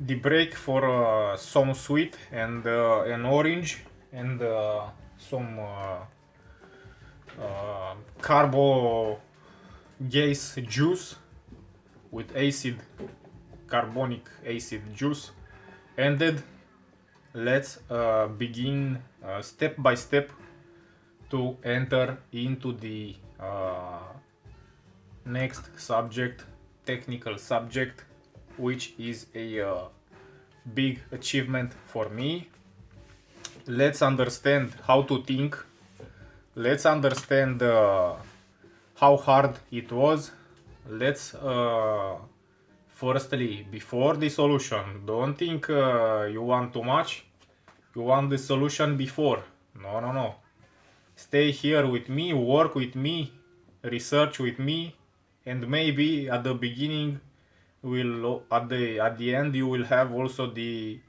the brake for some sweet and an orange and some carbo gas juice with carbonic acid juice. And then let's begin step by step to enter into the next subject, technical subject, which is a big achievement for me. Let's understand how to think. Let's understand how hard it was. Let's firstly, before the solution, don't think you want too much. You want the solution before. No, no, no. Stay here with me, work with me, research with me, and maybe at the beginning, at the end you will have also the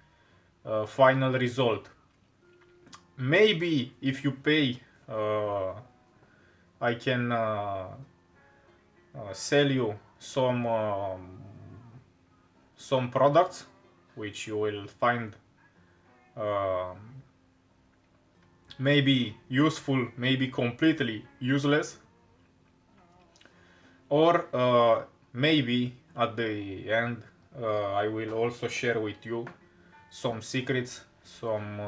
final result. Maybe if you pay, I can sell you some products which you will find maybe useful, maybe completely useless, or maybe at the end I will also share with you some secrets, some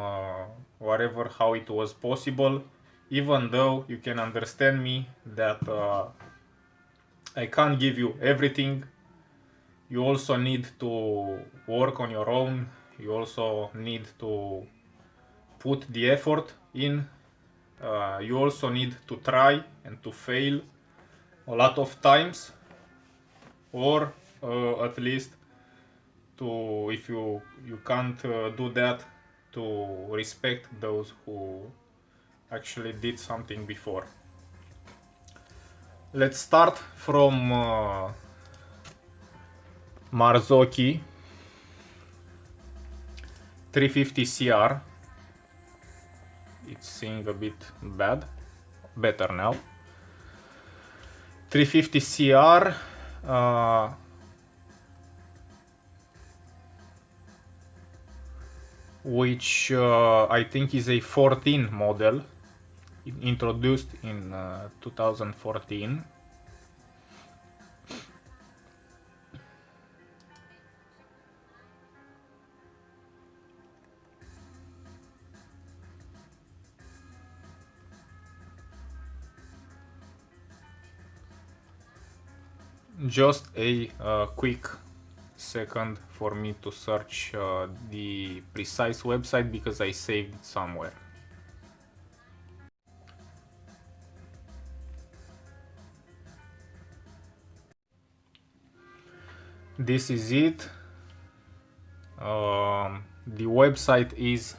whatever, how it was possible, even though you can understand me that I can't give you everything. You also need to work on your own. You also need to put the effort in. You also need to try and to fail a lot of times, or at least to, if you can't do that, to respect those who actually did something before. Let's start from Marzocchi 350 CR. It's seeing a bit better now. 350 CR, which I think is a 14 model, introduced in 2014. Just a quick second for me to search the precise website because I saved it somewhere. This is it. The website is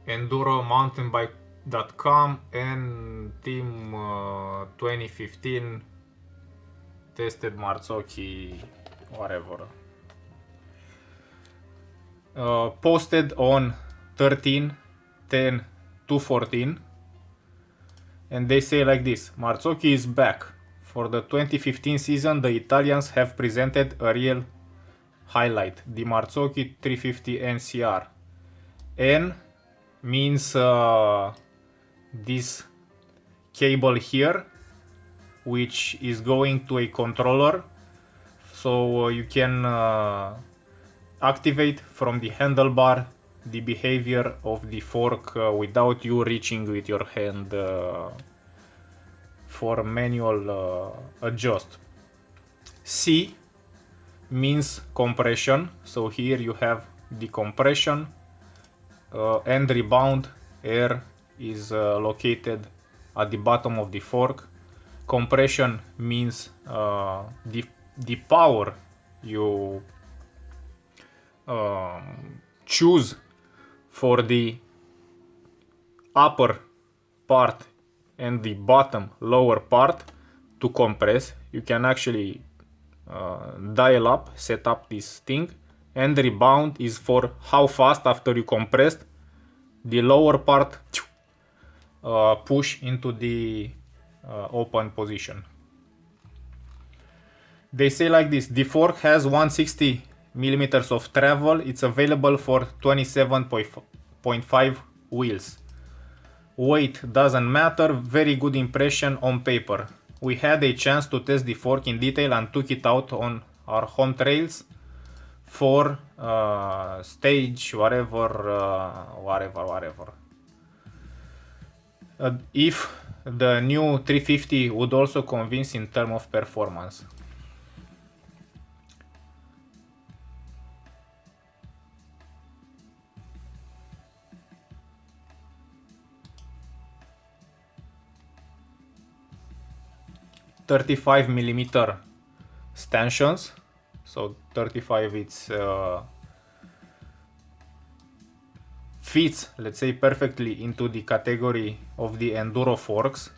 enduromountainbike.com and team 2015 tested Marzocchi, whatever. Posted on 13/10/2014, and they say like this: Marzocchi is back. For the 2015 season, the Italians have presented a real highlight, the Marzocchi 350 NCR. N means this cable here, which is going to a controller, so you can activate from the handlebar the behavior of the fork without you reaching with your hand for manual adjust. C means compression, so here you have the compression, and rebound air is located at the bottom of the fork. Compression means the power you choose for the upper part and the bottom lower part to compress. You can actually dial up, set up this thing, and rebound is for how fast after you compressed the lower part push into the open position. They say like this: the fork has 160 millimeters of travel. It's available for 27.5 wheels. Weight doesn't matter, very good impression on paper. We had a chance to test the fork in detail and took it out on our home trails for stage whatever. If the new 350 would also convince in terms of performance. $35mm stanchions, so 35 it's fits, let's say, perfectly into the category of the enduro forks.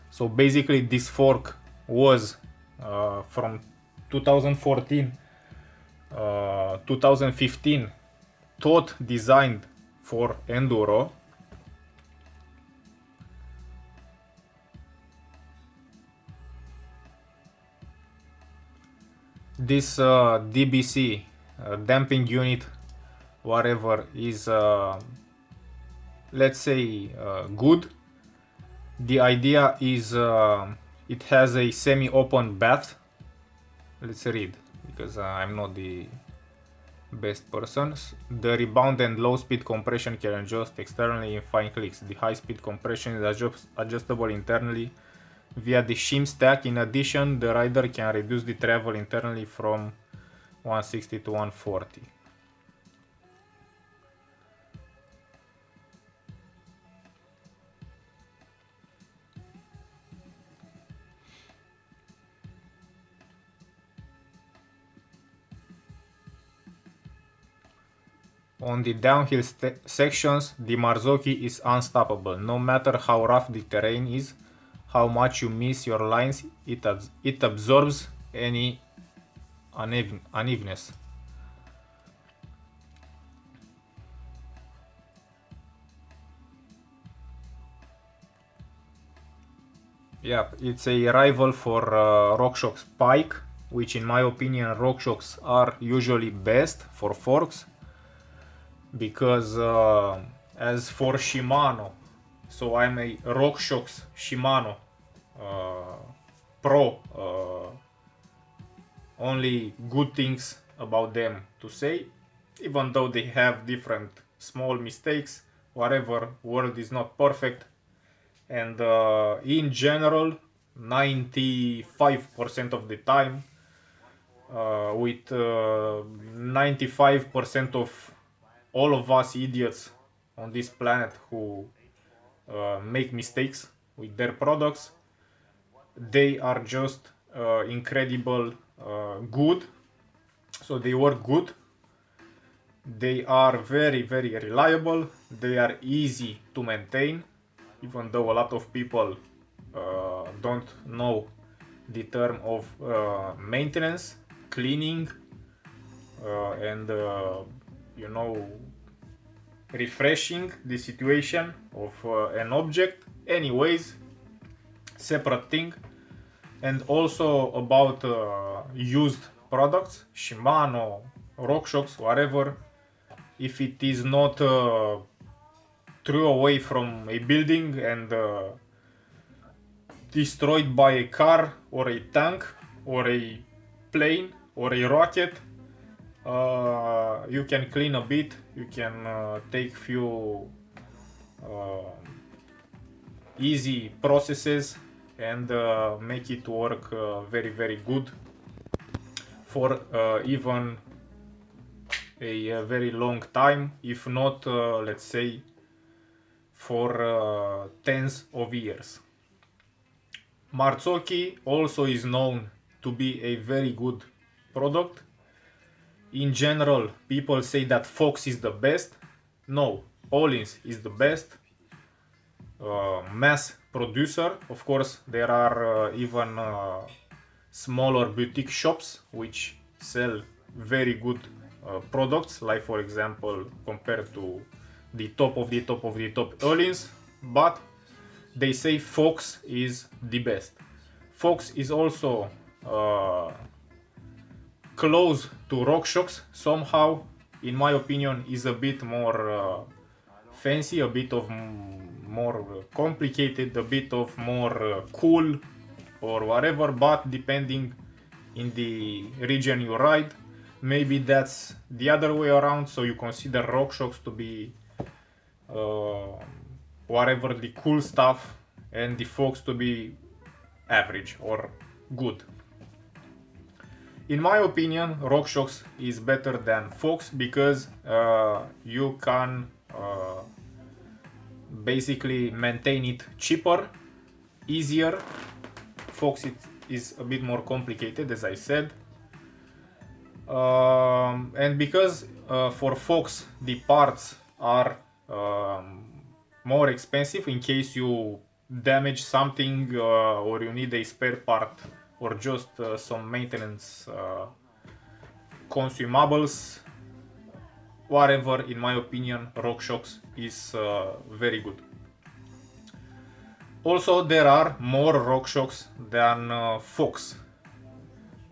So basically this fork was from 2014 2015 thought designed for enduro. This DBC damping unit whatever is let's say good. The idea is it has a semi-open bath. Let's read because I'm not the best person. The rebound and low speed compression can adjust externally in fine clicks. The high speed compression is adjustable internally via the shim stack. In addition, the rider can reduce the travel internally from 160 to 140. On the downhill sections, the Marzocchi is unstoppable. No matter how rough the terrain is, how much you miss your lines, it absorbs any unevenness. Yeah, it's a rival for RockShox Pike, which in my opinion RockShox are usually best for forks, because as for Shimano, so I'm a RockShox Shimano Pro, only good things about them to say, even though they have different small mistakes, whatever, world is not perfect, and in general 95% of the time with 95% of all of us idiots on this planet who make mistakes with their products, they are just incredible good. So they work good, they are very very reliable, they are easy to maintain, even though a lot of people don't know the term of maintenance, cleaning, and you know, refreshing the situation of an object. Anyways, separate thing. And also about used products, Shimano, RockShox, whatever, if it is not thrown away from a building and destroyed by a car or a tank or a plane or a rocket, you can clean a bit, you can take few easy processes and make it work very very good for even a very long time, if not let's say for tens of years. Marzocchi also is known to be a very good product. In general, people say that Fox is the best. No, Olins is the best mass producer. Of course, there are even smaller boutique shops which sell very good products, like for example compared to the top of the top of the top Olins, but they say Fox is the best. Fox is also close to RockShox somehow, in my opinion, is a bit more fancy, a bit of more complicated, a bit of more cool or whatever, but depending in the region you ride, maybe that's the other way around, so you consider RockShox to be whatever the cool stuff and the Fox to be average or good. In my opinion, RockShox is better than Fox because you can basically maintain it cheaper, easier. Fox is a bit more complicated, as I said. And because for Fox the parts are more expensive in case you damage something or you need a spare part or just some maintenance consumables, whatever, in my opinion, RockShox is very good. Also, there are more RockShox than Fox.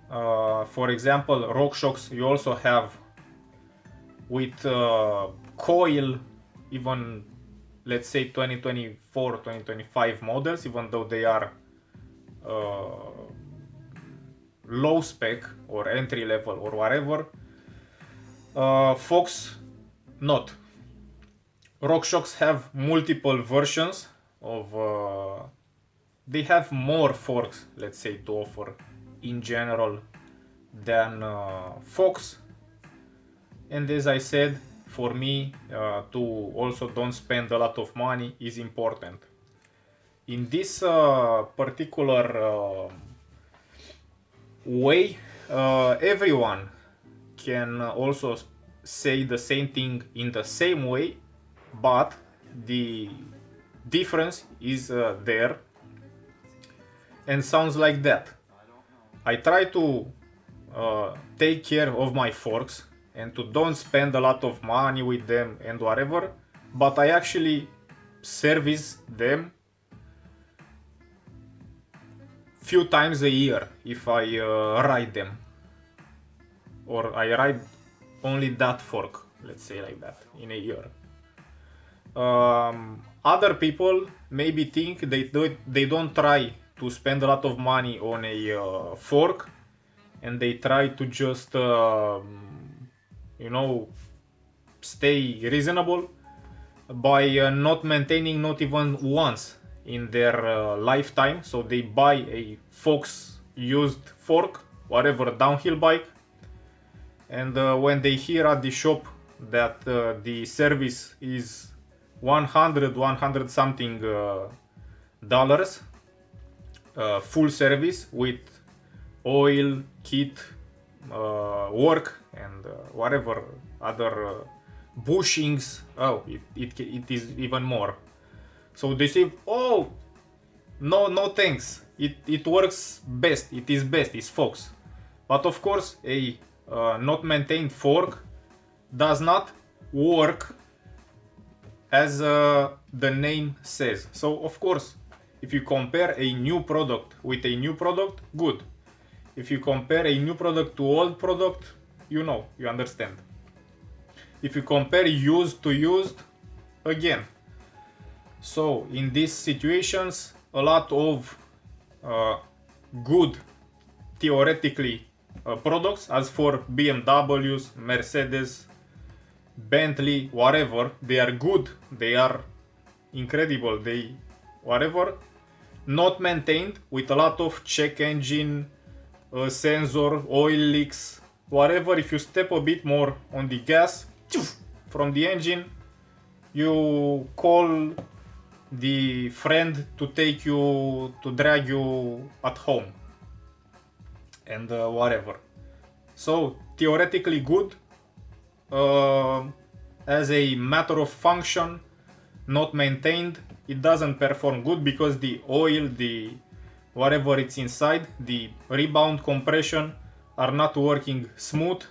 For example, RockShox you also have with coil, even let's say 2024, 2025 models, even though they are low spec or entry level or whatever. Fox not. RockShox have multiple versions of they have more forks, let's say, to offer in general than Fox. And as I said, for me to also don't spend a lot of money is important. In this particular way, everyone can also say the same thing in the same way, but the difference is there and sounds like that. I try to take care of my forks and to don't spend a lot of money with them and whatever, but I actually service them few times a year if I ride them, or I ride only that fork, let's say like that, in a year. Other people maybe think they don't try to spend a lot of money on a fork, and they try to just stay reasonable by not maintaining not even once in their lifetime. So they buy a Fox used fork, whatever, downhill bike, and when they hear at the shop that the service is 100 something dollars, full service with oil, kit, work, and whatever other bushings, it is even more. So they say, oh, no thanks, it works best, it is best, it's Fox. But of course a not maintained fork does not work as the name says. So of course, if you compare a new product with a new product, good. If you compare a new product to old product, you understand. If you compare used to used, again. So in these situations, a lot of good theoretically products, as for BMWs, Mercedes, Bentley, whatever, they are good, they are incredible, they whatever, not maintained, with a lot of check engine, sensor, oil leaks, whatever. If you step a bit more on the gas from the engine, you call the friend to take you, to drag you at home, and whatever. So theoretically good, as a matter of function, not maintained, it doesn't perform good because the oil, the whatever it's inside, the rebound, compression are not working smooth,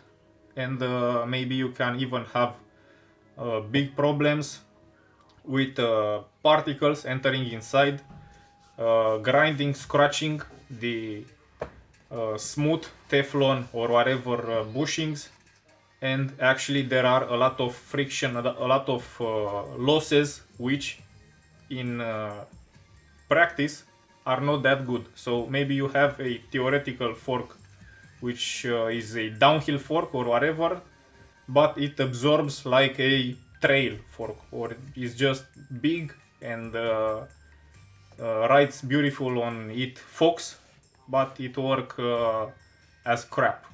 and maybe you can even have big problems with particles entering inside, grinding, scratching the smooth Teflon or whatever bushings, and actually there are a lot of friction, a lot of losses, which in practice are not that good. So maybe you have a theoretical fork which is a downhill fork or whatever, but it absorbs like a trail fork, or is just big and rides beautiful on it Fox, but it work as crap.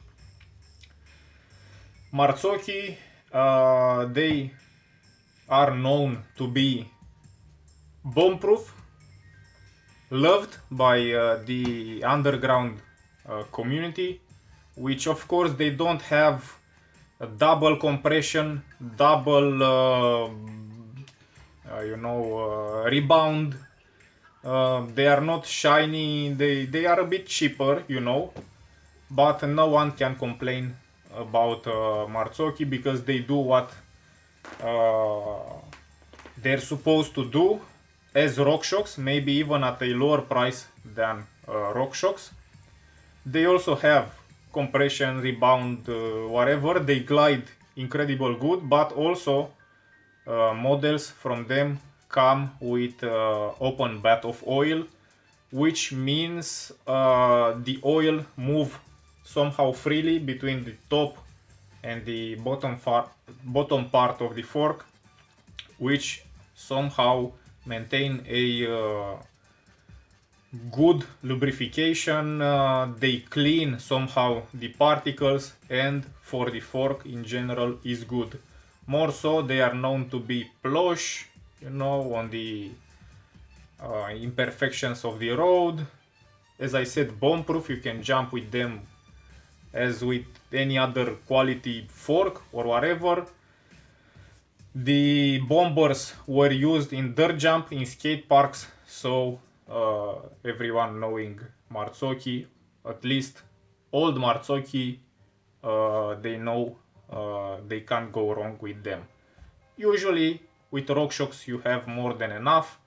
Marzocchi, they are known to be bomb-proof, loved by the underground community, which of course they don't have a double compression, double rebound. They are not shiny, they are a bit cheaper, but no one can complain about Marzocchi because they do what they're supposed to do as RockShox, maybe even at a lower price than RockShox. They also have compression, rebound, whatever. They glide incredible good, but also models from them come with open bath of oil, which means the oil move somehow freely between the top and the bottom part of the fork, which somehow maintain a good lubrication. They clean somehow the particles, and for the fork in general is good. More so, they are known to be plush, on the imperfections of the road. As I said, bomb proof, you can jump with them as with any other quality fork or whatever. The bombers were used in dirt jump in skate parks, so everyone knowing Marzocchi, at least old Marzocchi, they know they can't go wrong with them. Usually with RockShox you have more than enough,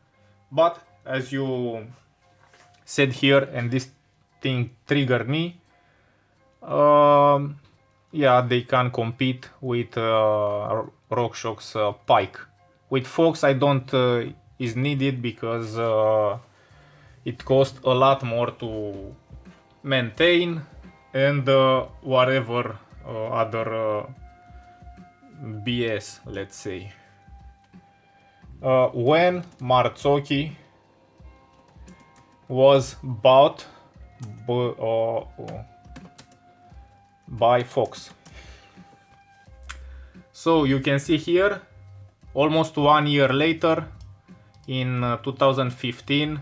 but as you said here, and this thing triggered me, yeah, they can compete with RockShox Pike. With Fox I don't is needed because it costs a lot more to maintain, and whatever other BS, let's say. When Marzocchi was bought by Fox. So you can see here, almost 1 year later, in 2015,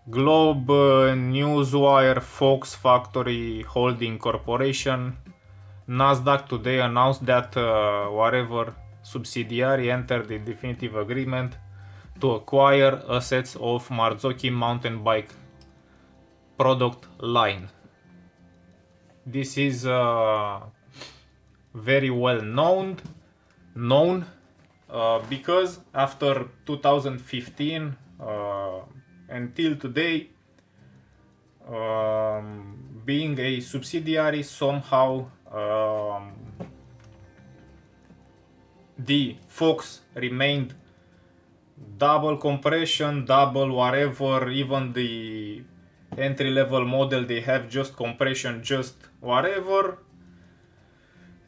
Globe, Newswire, Fox Factory Holding Corporation, Nasdaq today announced that whatever subsidiary entered the definitive agreement to acquire assets of Marzocchi mountain bike product line. This is very well known because after 2015 until today, being a subsidiary, somehow the Fox remained double compression, double whatever, even the entry-level model they have just compression, just whatever,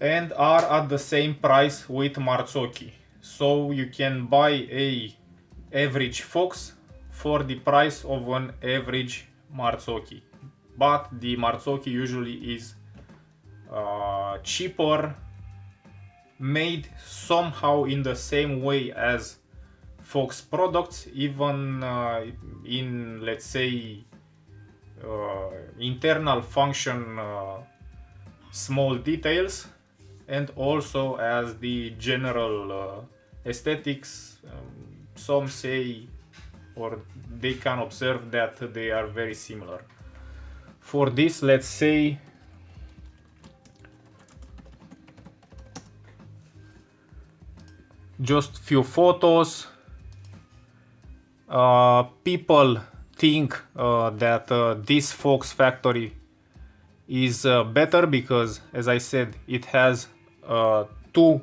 and are at the same price with Marzocchi. So you can buy a average Fox for the price of an average Marzocchi, but the Marzocchi usually is cheaper, made somehow in the same way as Fox products, even in, let's say, internal function small details, and also as the general aesthetics. Some say, or they can observe, that they are very similar. For this, let's say just few photos. People think that this Fox factory is better because, as I said, it has two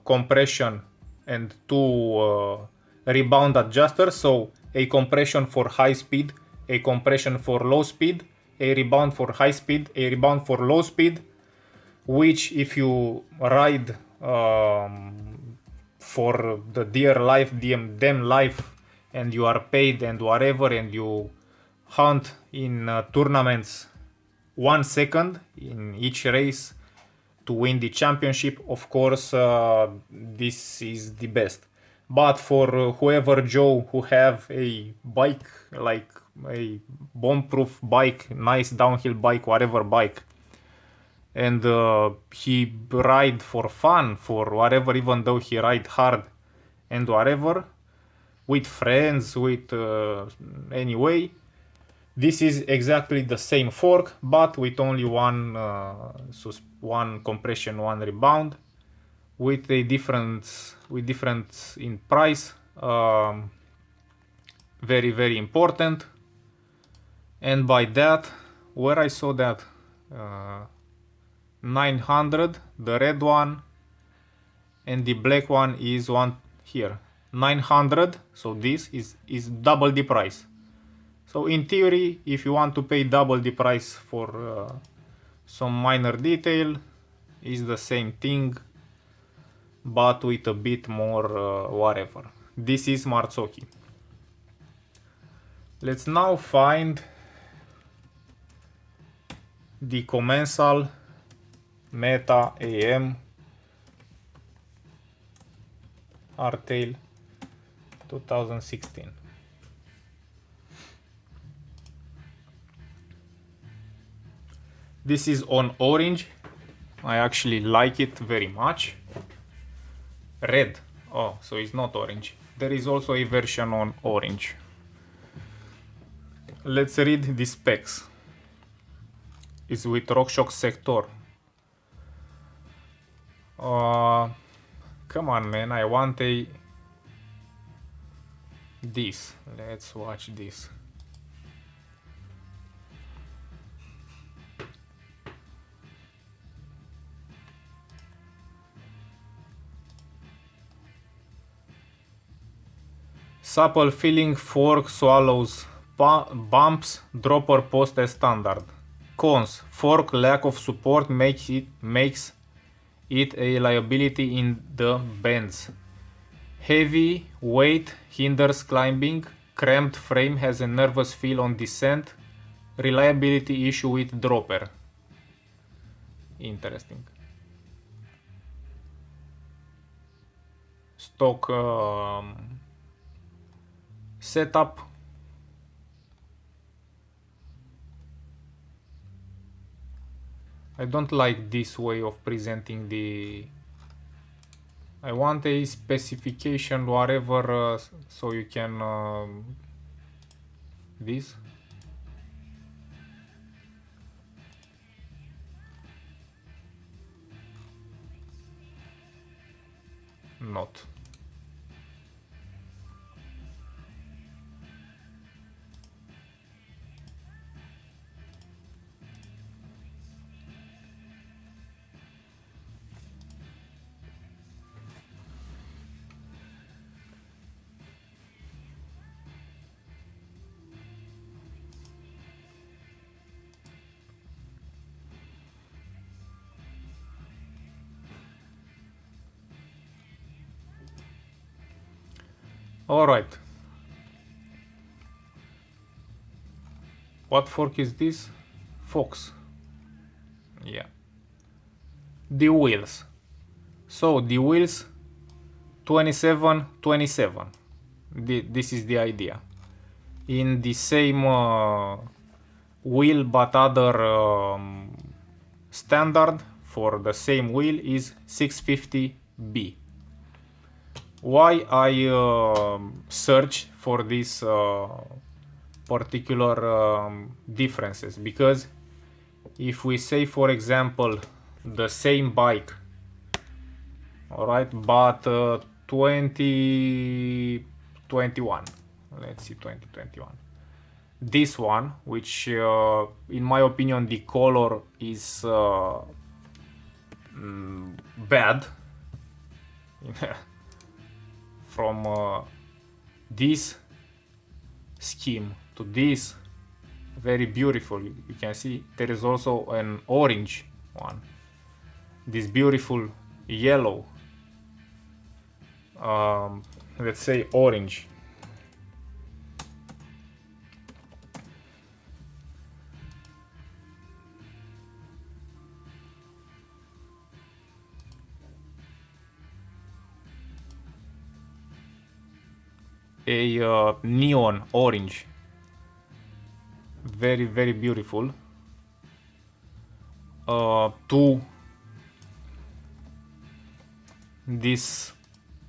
compression and two rebound adjusters. So a compression for high speed, a compression for low speed, a rebound for high speed, a rebound for low speed, which if you ride for the dear life, damn life, and you are paid and whatever, and you hunt in tournaments 1 second in each race to win the championship, of course this is the best. But for whoever Joe who have a bike, like a bomb-proof bike, nice downhill bike, whatever bike, and he ride for fun, for whatever, even though he ride hard and whatever, with friends, with anyway, this is exactly the same fork, but with only one compression, one rebound, with a difference in price. Very, very important. And by that, where I saw that 900, the red one, and the black one is one here 900. So this is double the price. So in theory, if you want to pay double the price for some minor detail, is the same thing, but with a bit more whatever. This is Marzocchi. Let's now find the Commensal Meta AM Artail 2016. This is on orange. I actually like it very much. Red. Oh, so it's not orange. There is also a version on orange. Let's read the specs. It's with RockShox Sector. Come on, man. I want this. Let's watch this. Supple filling fork swallows bumps dropper post as standard. Cons: fork lack of support makes it a liability in the bends. Heavy weight hinders climbing. Cramped frame has a nervous feel on descent. Reliability issue with dropper. Interesting. Stock setup. I don't like this way of presenting the... I want a specification, whatever, so you can... this. Not. Alright. What fork is this? Fox. Yeah. The wheels. So the wheels 27. This is the idea. In the same wheel but other standard for the same wheel is 650B. Why I search for these particular differences? Because if we say, for example, the same bike, all right, but 2021, let's see, 2021, this one, which in my opinion the color is bad. From this scheme to this, very beautiful. You can see there is also an orange one, this beautiful yellow, let's say orange. A neon orange, very very beautiful. To this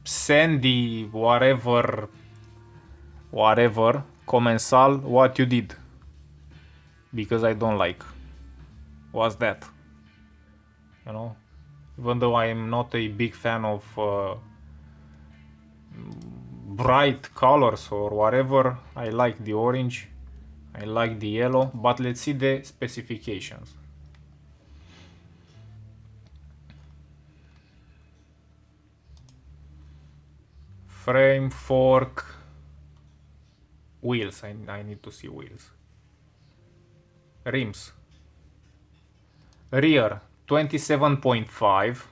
sandy whatever commensal, what you did, because I don't like. What's that? You know, even though I am not a big fan of bright colors or whatever, I like the orange, I like the yellow, but let's see the specifications. Frame, fork, wheels. I need to see wheels. Rims. Rear 27.5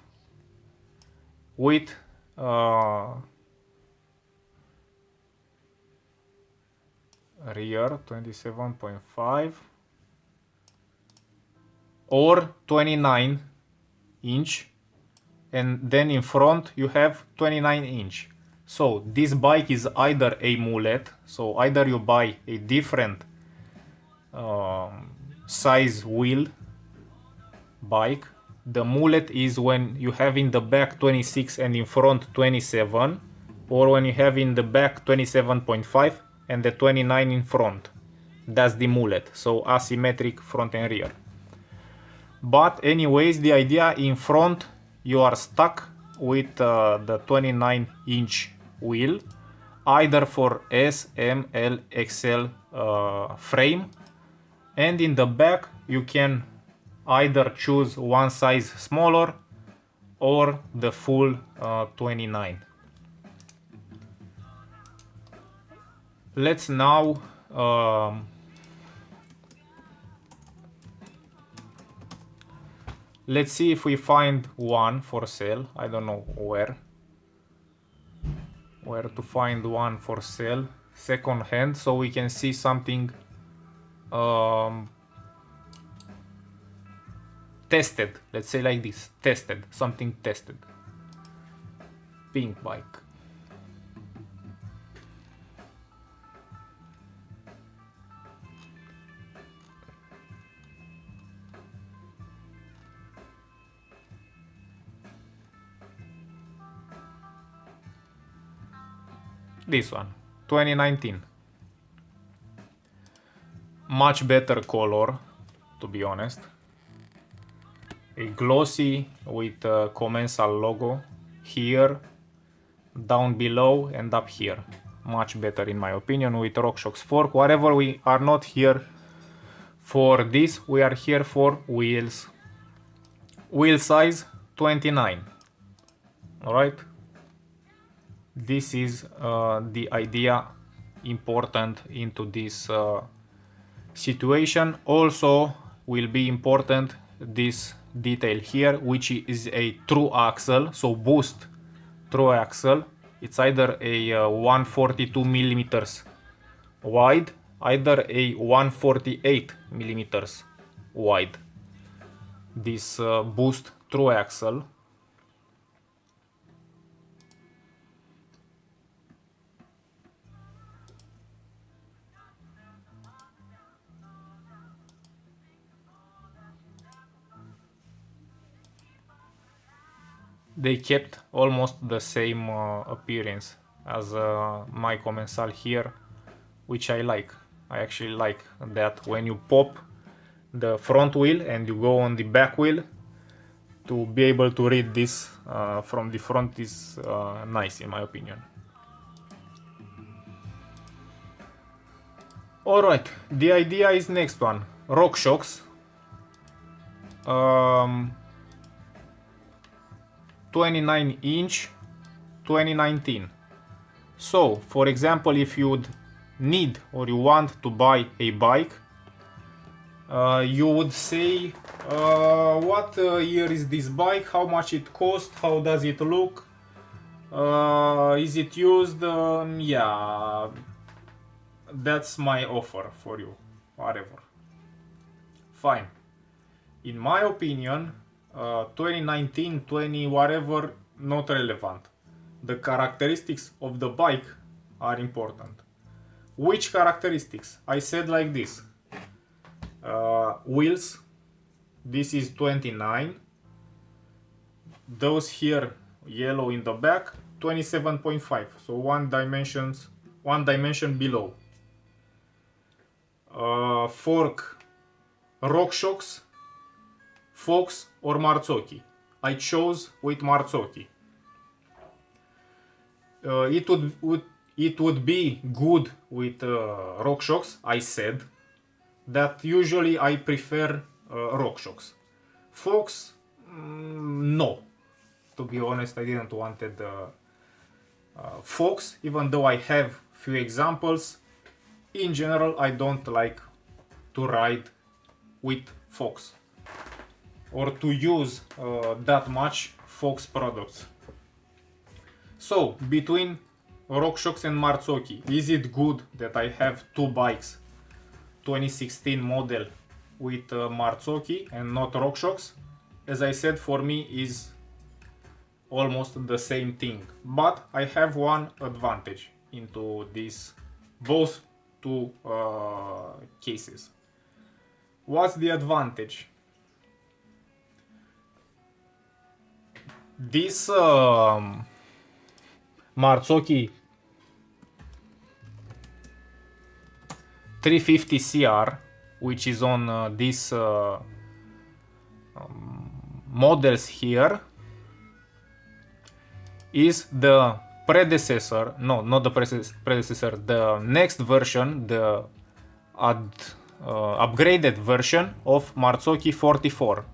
with rear 27.5 or 29 inch, and then in front you have 29 inch. So this bike is either a mullet, so either you buy a different size wheel bike. The mullet is when you have in the back 26 and in front 27, or when you have in the back 27.5 and the 29 in front. That's the mullet, so asymmetric front and rear. But anyways, the idea in front, you are stuck with the 29 inch wheel, either for S, M, L, XL frame, and in the back you can either choose one size smaller or the full 29. Let's now let's see if we find one for sale. I don't know where to find one for sale, second hand, so we can see something tested. Let's say like this, tested, something tested. Pink bike. This one, 2019. Much better color, to be honest. A glossy with a commensal logo here, down below, and up here. Much better in my opinion, with RockShox fork. Whatever, we are not here for this, we are here for wheels. Wheel size 29. Alright? This is the idea important into this situation. Also will be important this detail here, which is a true axle, so boost true axle. It's either a 142 millimeters wide, either a 148 millimeters wide. This boost true axle. They kept almost the same appearance as my commensal here, which I like. I actually like that when you pop the front wheel and you go on the back wheel, to be able to read this from the front is nice in my opinion. Alright, the idea is next one. RockShox. 29 inch 2019. So, for example, if you'd need or you want to buy a bike, you would say, what year is this bike, how much it costs, how does it look, is it used, yeah, that's my offer for you, whatever. Fine. In my opinion, 2019, 20 whatever, not relevant. The characteristics of the bike are important. Which characteristics? I said like this. Wheels, this is 29. Those here, yellow in the back, 27.5. So one dimension below. Fork, RockShox, Fox or Marzocchi. I chose with Marzocchi. It would be good with RockShox. I said that usually I prefer RockShox. Fox, no. To be honest, I didn't wanted Fox, even though I have few examples. In general, I don't like to ride with Fox or to use that much Fox products. So, between RockShox and Marzocchi, is it good that I have two bikes, 2016 model with Marzocchi and not RockShox? As I said, for me is almost the same thing, but I have one advantage into these both two cases. What's the advantage? This Marzocchi 350 CR, which is on these models here, is the predecessor, no, not the predecessor, the next version, the upgraded version of Marzocchi 44.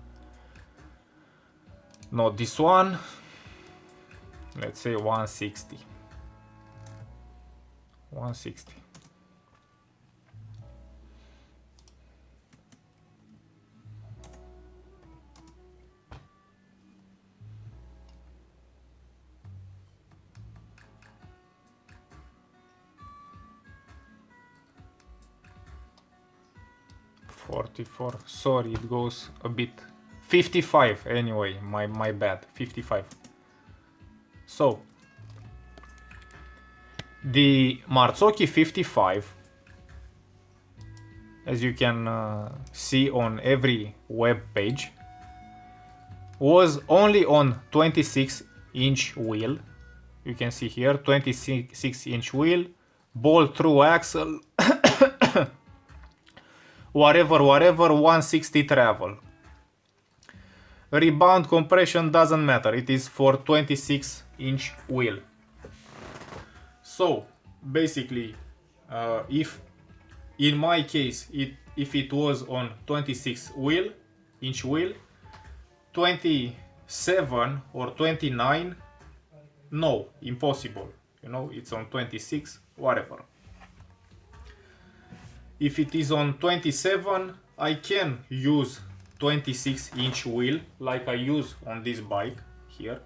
No, this one, let's say 160. 160. Sorry, it goes a bit 55 anyway, my bad, 55. So the Marzocchi 55, as you can see on every web page, was only on 26-inch wheel. You can see here 26-inch wheel, ball through axle, whatever, 160 travel. Rebound compression doesn't matter, it is for 26-inch wheel. So basically, if in my case if it was on 26-inch wheel, 27 or 29, no, impossible. You know, it's on 26, whatever. If it is on 27, I can use 26-inch wheel like I use on this bike here.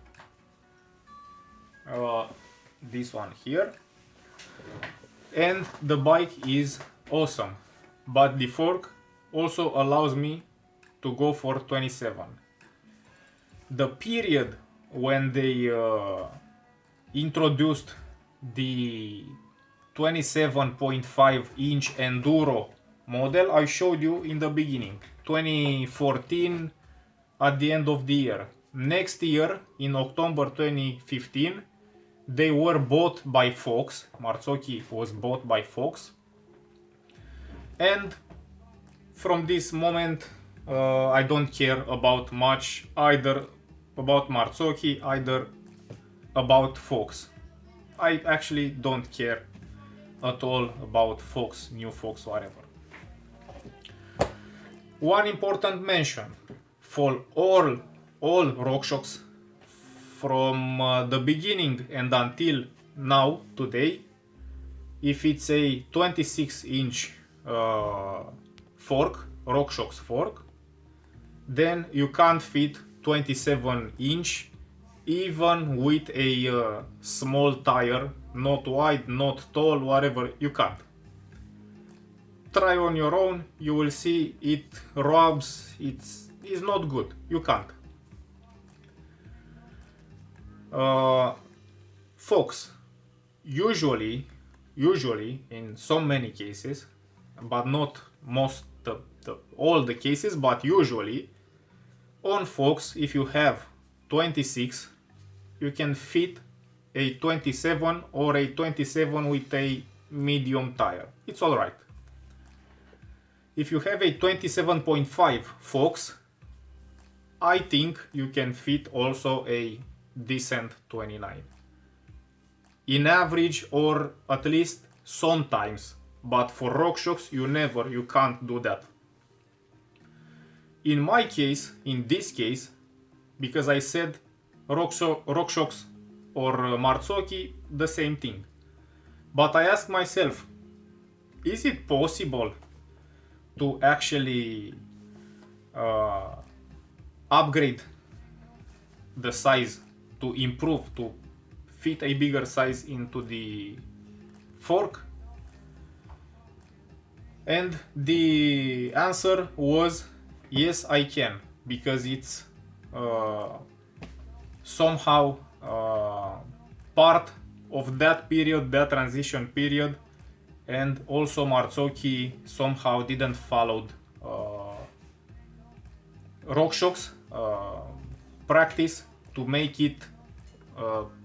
This one here. And the bike is awesome. But the fork also allows me to go for 27. The period when they introduced the 27.5-inch enduro model I showed you in the beginning, 2014 at the end of the year. Next year, in October 2015, they were bought by Fox. Marzocchi was bought by Fox, and from this moment I don't care about much either about Marzocchi, either about Fox. I actually don't care at all about Fox, new Fox, whatever. One important mention for all RockShox from the beginning and until now, today, if it's a 26-inch fork, RockShox fork, then you can't fit 27-inch even with a small tire, not wide, not tall, whatever, you can't. Try on your own, you will see it rubs, it's not good, you can't. Fox, usually in so many cases, but not most all the cases, but usually on Fox, if you have 26, you can fit a 27 or a 27 with a medium tire. It's alright. If you have a 27.5 Fox, I think you can fit also a decent 29. In average, or at least sometimes, but for RockShox you can't do that. In my case, in this case, because I said RockShox or Marzocchi, the same thing. But I asked myself, is it possible to actually upgrade the size, to improve, to fit a bigger size into the fork? And the answer was yes, I can, because it's somehow part of that period, that transition period, and also Marzocchi somehow didn't follow RockShox practice to make it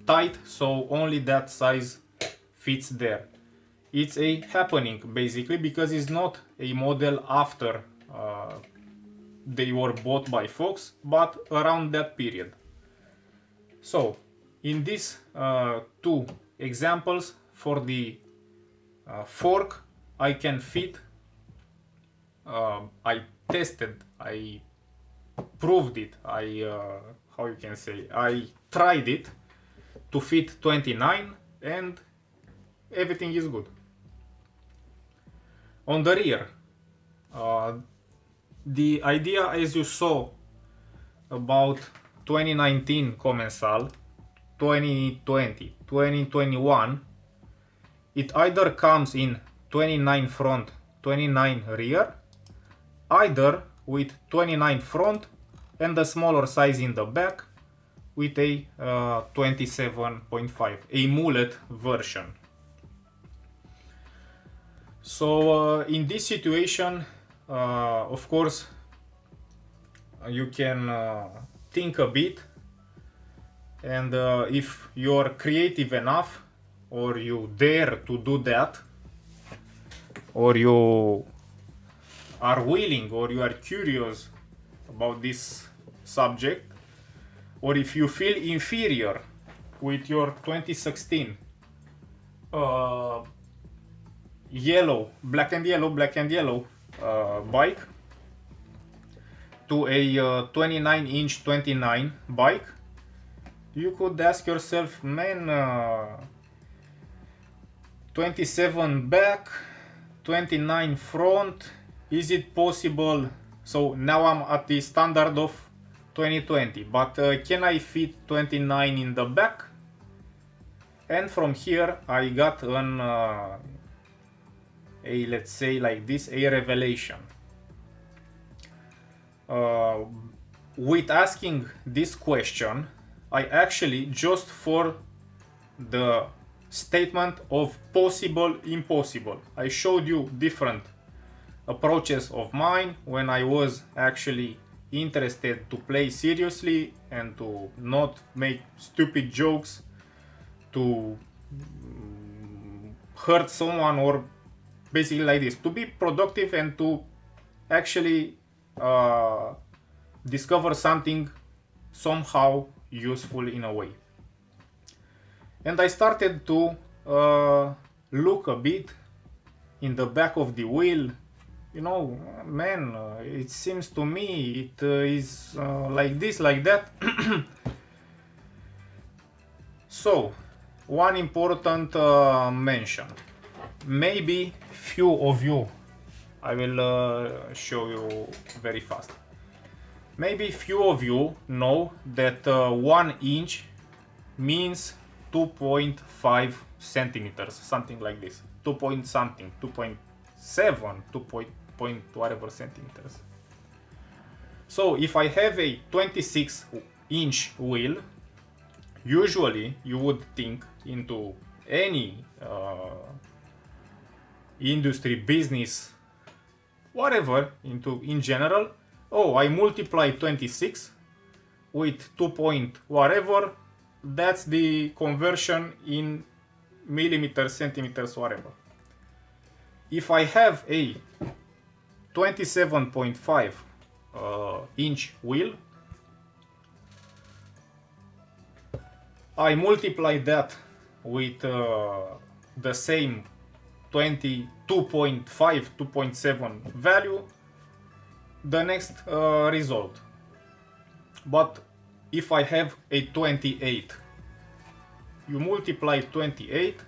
tight, so only that size fits there. It's a happening basically because it's not a model after they were bought by Fox, but around that period. So in these two examples for the fork, I can fit, I tested, I proved it, how you can say, I tried it to fit 29 and everything is good. On the rear, the idea, as you saw, about 2019 Commensal, 2020, 2021, it either comes in 29 front, 29 rear, either with 29 front and a smaller size in the back with a 27.5, a mullet version. So in this situation, of course, you can think a bit, and if you're creative enough, or you dare to do that, or you are willing, or you are curious about this subject, or if you feel inferior with your 2016 black and yellow bike to a 29-inch 29 bike, you could ask yourself, man, 27 back, 29 front, is it possible? So now I'm at the standard of 2020, but can I fit 29 in the back? And from here I got an let's say like this, a revelation. With asking this question, I actually, just for the statement of possible, impossible, I showed you different approaches of mine when I was actually interested to play seriously and to not make stupid jokes to hurt someone, or basically like this, to be productive and to actually discover something somehow useful in a way. And I started to look a bit in the back of the wheel. You know, man, it seems to me it is like this, like that. So, one important mention. Maybe few of you, I will show you very fast. Maybe few of you know that 1 inch means 2.5 centimeters, something like this. 2 point something, 2.7, 2 point whatever centimeters. So if I have a 26-inch wheel, usually you would think into any industry, business, whatever, in general, oh, I multiply 26 with 2 point whatever, that's the conversion in millimeters, centimeters, whatever. If I have a 27.5 inch wheel, I multiply that with the same 22.5, 2.7 value, the next result. But if I have a 28, you multiply 28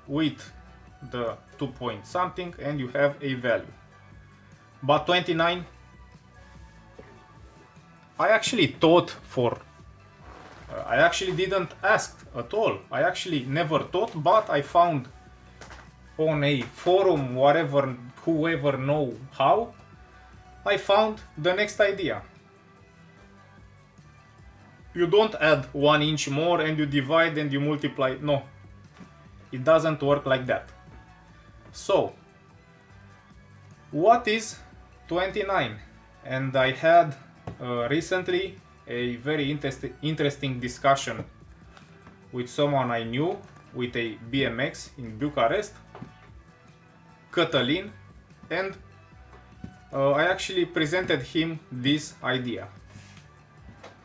with the 2 point something and you have a value. But 29, I actually thought I actually didn't ask at all. I actually never thought, but I found on a forum, whatever, whoever know how, I found the next idea. You don't add 1 inch more and you divide and you multiply. No, it doesn't work like that. So, what is 29? And I had recently a very interesting discussion with someone I knew with a BMX in Bucharest, Cătălin, and I actually presented him this idea.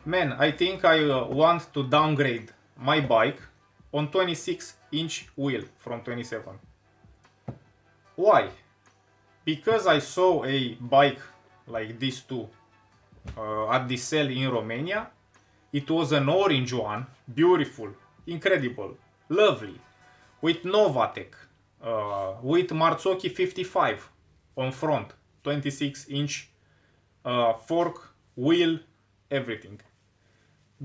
Man, I think I want to downgrade my bike on 26-inch wheel from 27. Why? Because I saw a bike like this too at the sale in Romania. It was an orange one, beautiful, incredible, lovely, with Novatec, with Marzocchi 55 on front, 26-inch fork, wheel, everything.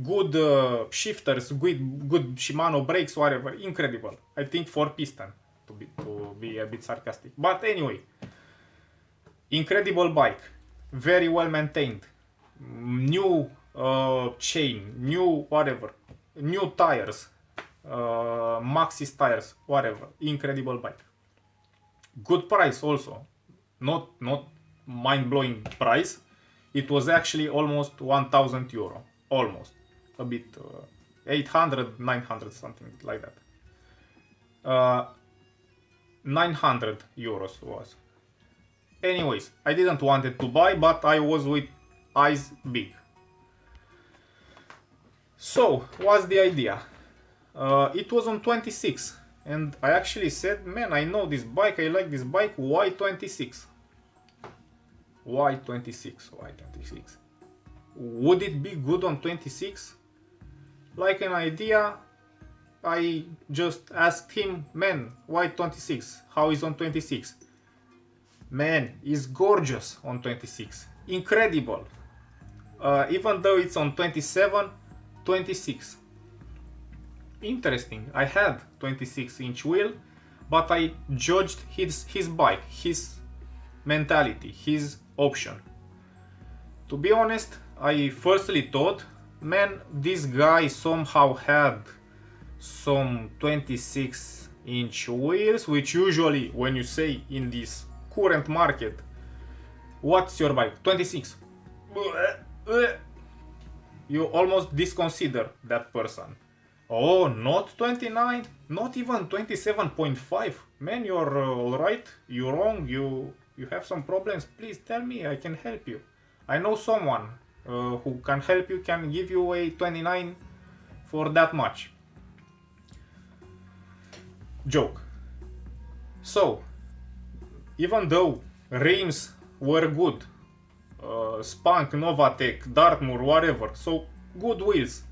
Good shifters, good Shimano brakes, whatever, incredible. I think 4-piston, to be a bit sarcastic. But anyway, incredible bike, very well maintained, new chain, new whatever, new tires, Maxxis tires, whatever, incredible bike. Good price also, not mind-blowing price. It was actually almost 1,000 euro, almost, a bit 800, 900, something like that. 900 euros was. Anyways, I didn't want it to buy, but I was with eyes big. So, what's the idea? It was on 26, and I actually said, man, I know this bike, I like this bike, why 26? Why 26? Why 26? Would it be good on 26? Like an idea, I just asked him, man, why 26? How is on 26? Man, it's gorgeous on 26. Incredible. Even though it's on 27, 26. Interesting. I had 26-inch wheel, but I judged his bike, his mentality, his option. To be honest, I firstly thought, man, this guy somehow had some 26-inch wheels, which usually, when you say in this current market, what's your bike? 26. You almost disconsider that person. Oh, not 29? Not even 27.5? Man, you're alright? You're wrong? You have some problems? Please tell me, I can help you. I know someone who can help you, can give you a 29 for that much. Joke. So, even though rims were good, Spunk, Novatec, Dartmoor, whatever, so good wheels,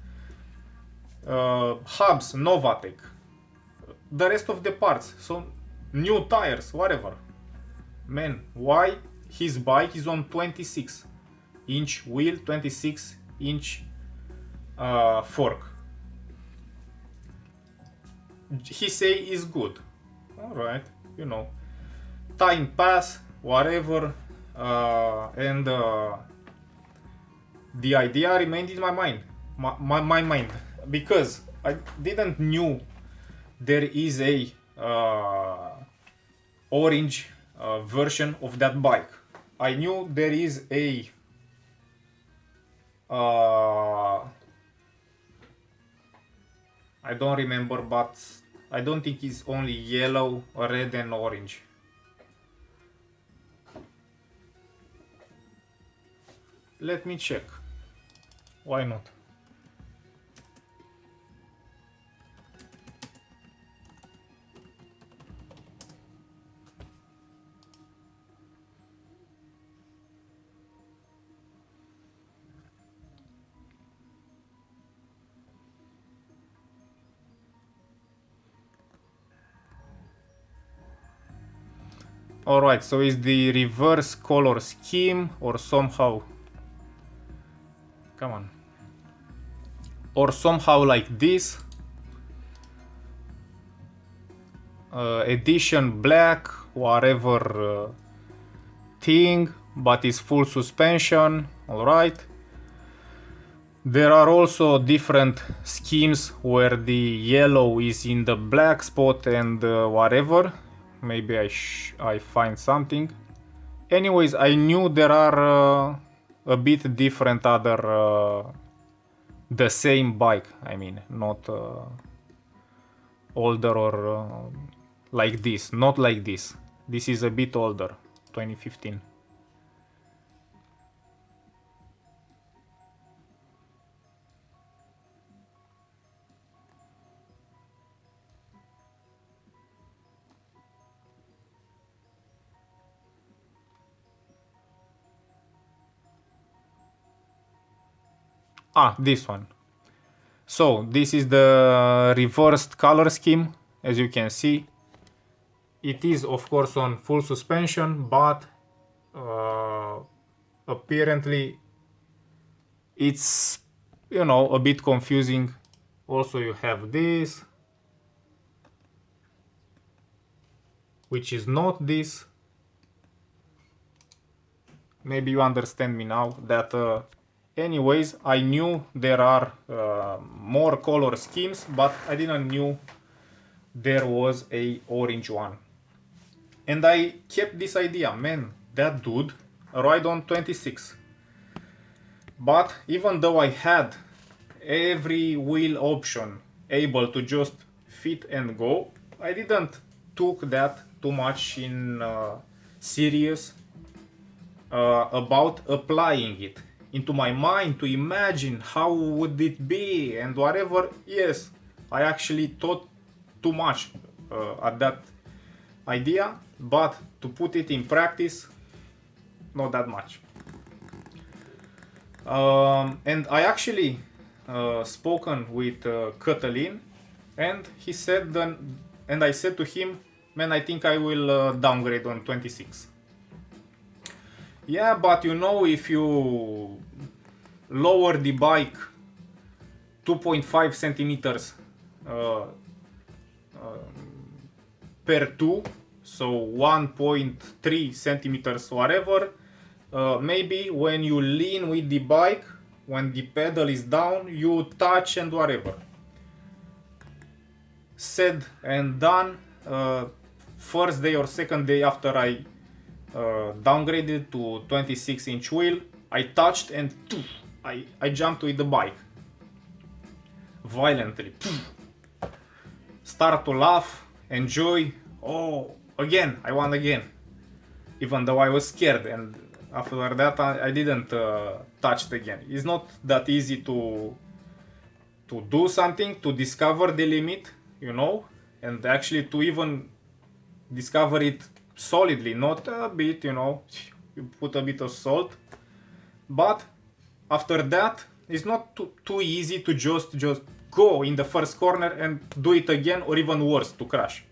hubs, Novatec, the rest of the parts, so new tires, whatever. Man, why his bike is on 26-inch wheel, 26-inch fork? He say is good. Alright, you know. Time pass, whatever, and the idea remained in my mind. My mind. Because I didn't knew there is a orange version of that bike. I knew there is a I don't remember, but I don't think it's only yellow, red and orange. Let me check. Why not? Alright, so is the reverse color scheme or somehow... Come on. Or somehow like this. Edition black, whatever thing, but it's full suspension. Alright. There are also different schemes where the yellow is in the black spot and whatever. Maybe I find something. Anyways, I knew there are a bit different other the same bike. I mean, not older or like this. Not like this. This is a bit older, 2015. Ah, this one. So this is the reversed color scheme, as you can see. It is of course on full suspension, but apparently it's, you know, a bit confusing. Also you have this, which is not this. Maybe you understand me now that anyways, I knew there are more color schemes, but I didn't knew there was a orange one. And I kept this idea, man, that dude ride on 26. But even though I had every wheel option able to just fit and go, I didn't took that too much in serious about applying it into my mind to imagine how would it be and whatever. Yes, I actually thought too much at that idea, but to put it in practice, not that much. And I actually spoken with Cătălin, and he said, and I said to him, man, I think I will downgrade on 26. Yeah, but you know, if you lower the bike 2.5 centimeters per 2, so 1.3 centimeters whatever, maybe when you lean with the bike, when the pedal is down, you touch and whatever. Said and done. First day or second day after I downgraded to 26-inch wheel, I touched and I jumped with the bike violently. Start to laugh, enjoy. Oh, again, I won again, even though I was scared, and after that I didn't touch it again. It's not that easy to do something, to discover the limit, you know, and actually to even discover it solidly, not a bit, you know, you put a bit of salt. But after that, it's not too easy to just go in the first corner and do it again, or even worse, to crash.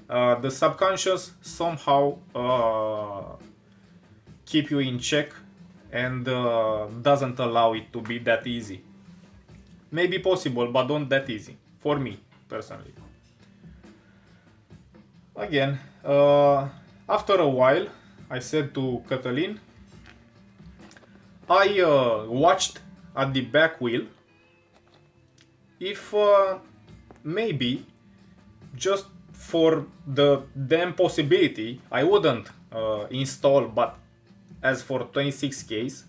The subconscious somehow keep you in check and doesn't allow it to be that easy. Maybe possible, but not that easy, for me, personally. Again, after a while, I said to Cătălin, I watched at the back wheel if maybe just for the damn possibility I wouldn't install, but as for 26Ks,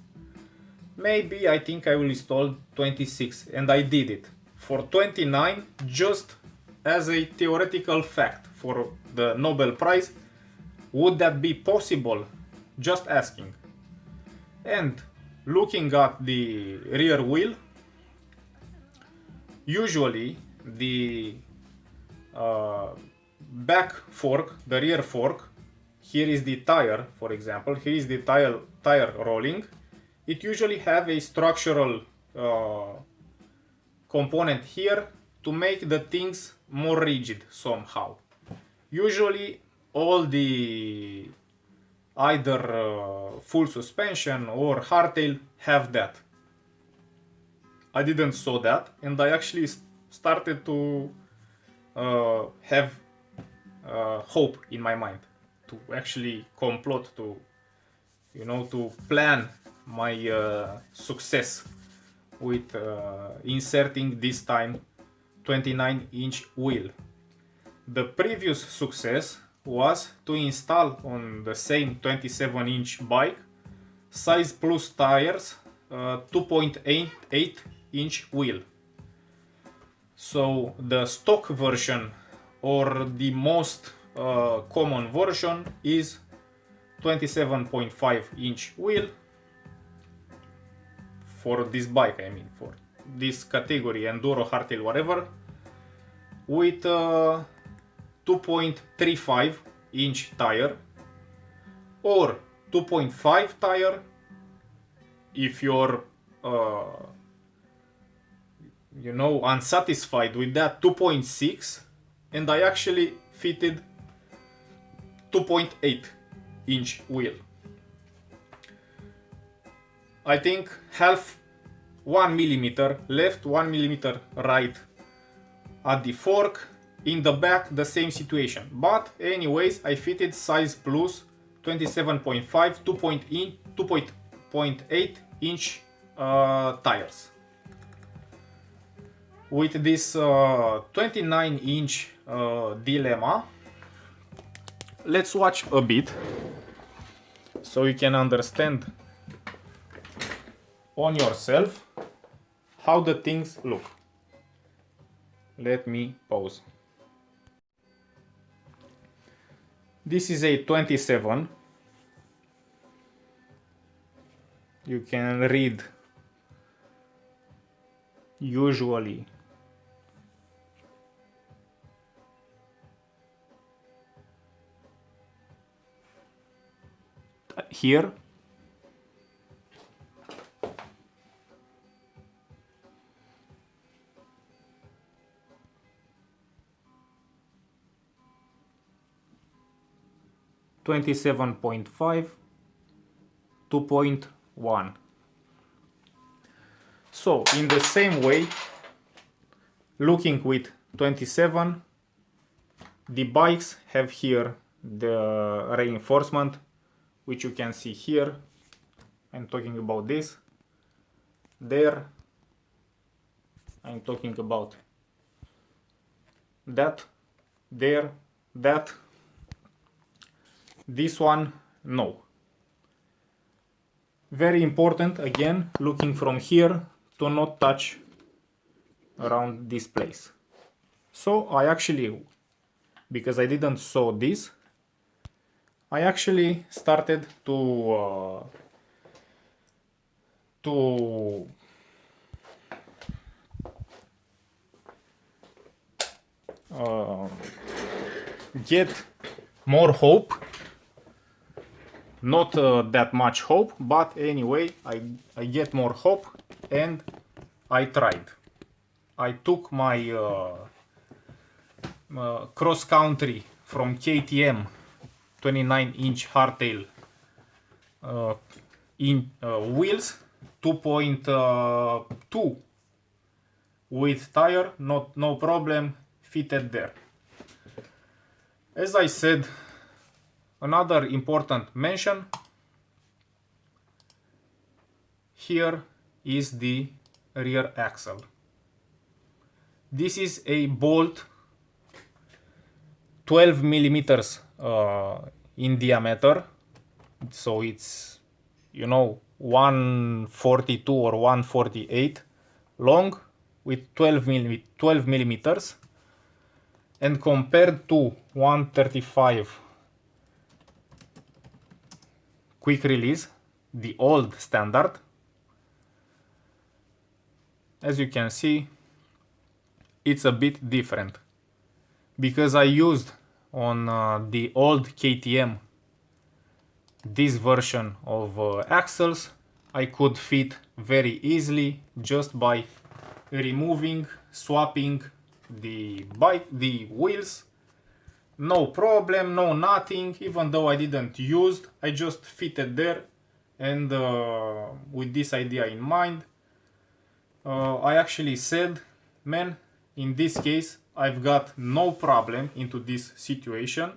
maybe I think I will install 26, and I did it. For 29, just as a theoretical fact for the Nobel Prize, would that be possible? Just asking. And looking at the rear wheel, usually the back fork, the rear fork, here is the tire, for example, here is the tire rolling. It usually have a structural component here to make the things more rigid somehow. Usually all the either full suspension or hardtail have that. I didn't saw that, and I actually started to have hope in my mind to actually complot, to, you know, to plan my success with inserting this time 29-inch wheel. The previous success was to install on the same 27-inch bike size plus tires 2.8-inch wheel. So the stock version, or the most common version, is 27.5-inch wheel for this bike, I mean for this category, enduro, hardtail, whatever, with 2.35-inch tire or 2.5 tire if you're you know, unsatisfied with that, 2.6, and I actually fitted 2.8-inch wheel. I think half 1 millimeter left, 1 millimeter right at the fork. In the back, the same situation. But anyways, I fitted size plus 27.5, 2.8-inch tires. With this 29-inch dilemma, let's watch a bit so you can understand on yourself how the things look. Let me pause. This is a 27. You can read usually here. (27.5) 2.1. So in the same way, looking with 27, the bikes have here the reinforcement, which you can see here. I'm talking about this. There, I'm talking about that. There, that. This one, no. Very important, again, looking from here, to not touch around this place. So I actually, because I didn't saw this, I actually started to get more hope. Not that much hope, but anyway, I get more hope, and I tried. I took my cross country from KTM 29-inch hardtail wheels, 2.2 with tire, no problem, fitted there. As I said, another important mention here is the rear axle. This is a bolt 12 millimeters in diameter, so it's, you know, 142 or 148 long with 12 millimeters, and compared to 135 quick release, the old standard, as you can see, it's a bit different, because I used on the old KTM this version of axles. I could fit very easily just by removing, swapping the wheels. No problem, no nothing. Even though I didn't use, I just fitted there, and with this idea in mind, I actually said, man, in this case I've got no problem into this situation,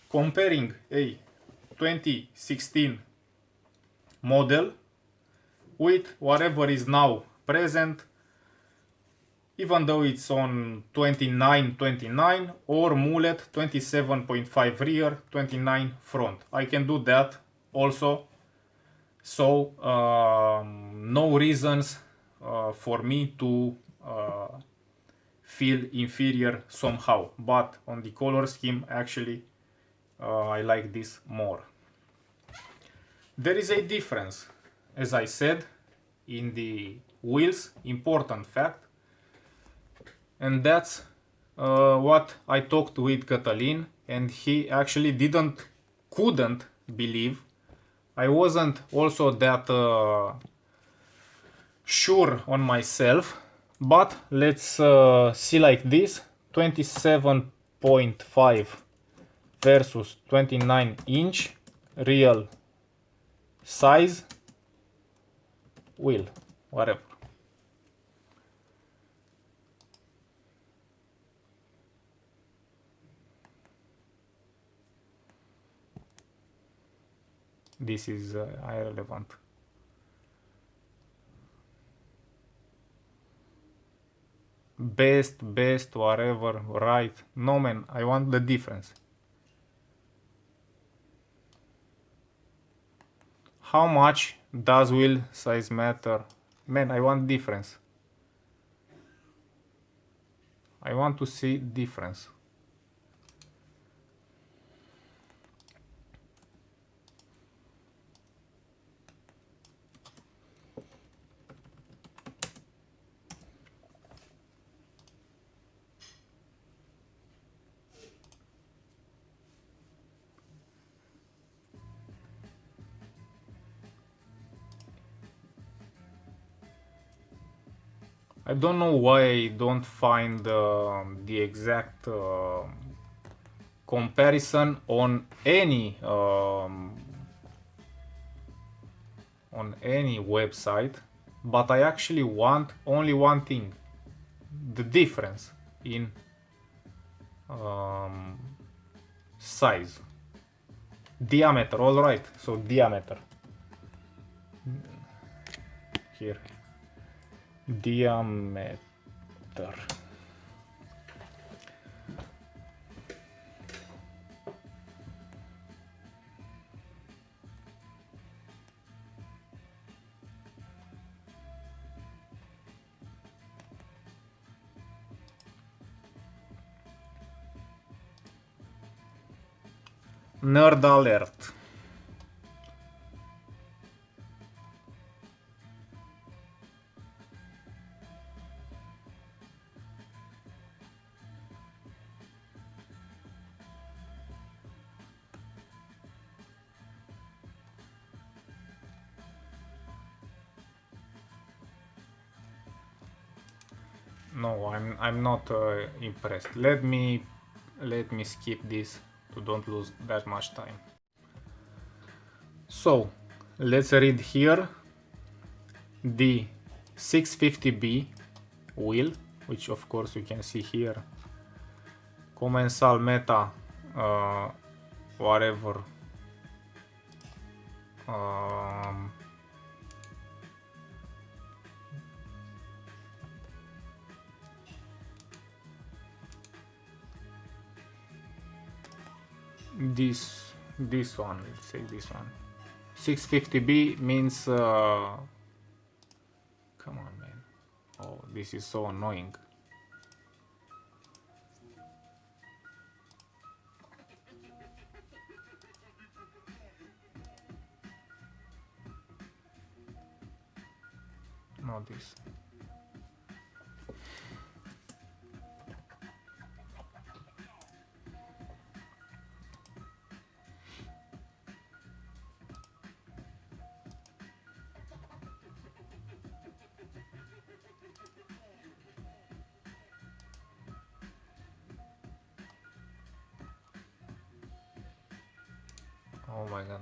comparing a 2016 model with whatever is now present, even though it's on 29 or mullet 27.5 rear, 29 front. I can do that also, so no reasons for me to feel inferior somehow, but on the color scheme actually I like this more. There is a difference, as I said, in the wheels, important fact, and that's what I talked with Cătălin, and he actually couldn't believe. I wasn't also that sure on myself, but let's see like this: 27.5 versus 29-inch real size wheel, whatever. This is irrelevant. Best, whatever, right? No, man, I want the difference. How much does wheel size matter? Man, I want difference. I want to see difference. I don't know why I don't find the exact comparison on any website, but I actually want only one thing: the difference in size, diameter. All right, so diameter here, diameter. Nerd alert. No, I'm not impressed. Let me skip this to don't lose that much time. So let's read here the 650B wheel, which of course you can see here. Comensal meta, whatever. This one, let's say this one. 650B means come on, man. Oh, this is so annoying. Not this. Oh my god.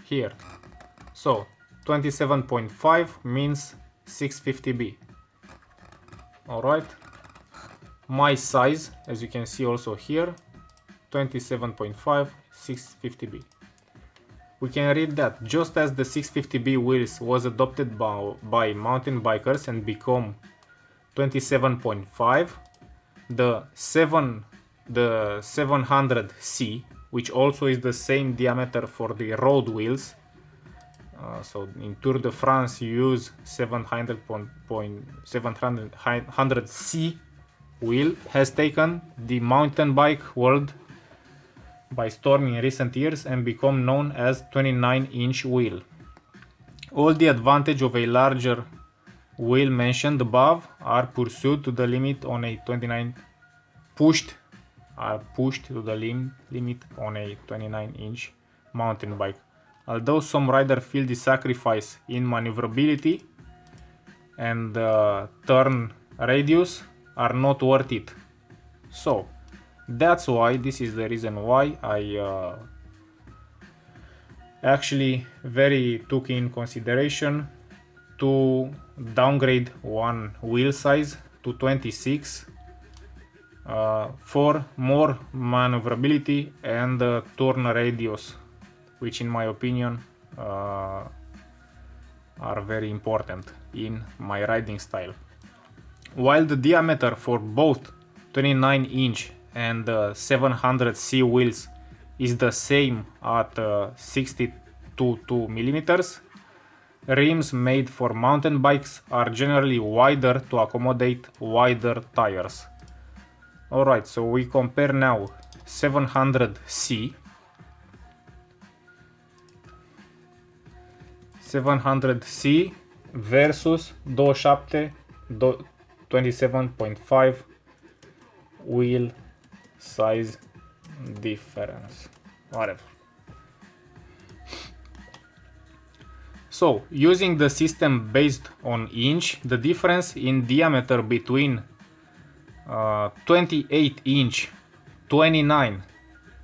Here. So 27.5 means 650B. Alright. My size, as you can see also here, 27.5, 650B. We can read that just as the 650B wheels was adopted by mountain bikers and become 27.5, the 700C, which also is the same diameter for the road wheels. So in Tour de France you use 700C wheel, has taken the mountain bike world by storm in recent years and become known as 29-inch wheel. All the advantage of a larger wheel mentioned above are pursued to the limit on a pushed to the limit on a 29-inch mountain bike. Although some riders feel the sacrifice in maneuverability and turn radius are not worth it. So that's why, this is the reason why I actually very took in consideration to downgrade one wheel size to 26 for more maneuverability and turn radius, which in my opinion are very important in my riding style. While the diameter for both 29-inch and 700C wheels is the same at 62 millimeters, rims made for mountain bikes are generally wider to accommodate wider tires. Alright, so we compare now 700C versus 27.5 wheel size difference, whatever. So using the system based on inch, the difference in diameter between 28-inch, 29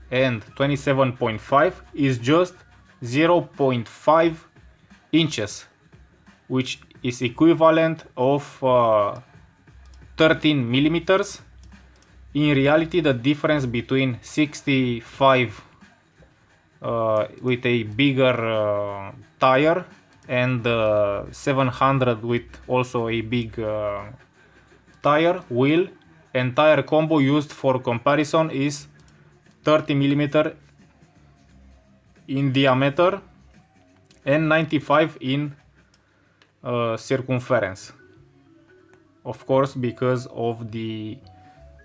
and 27.5 is just 0.5 inches, which is equivalent of 13 millimeters. In reality, the difference between 65 with a bigger tire and 700 with also a big tire wheel and tire combo used for comparison is 30 millimeter in diameter and 95 in circumference. Of course, because of the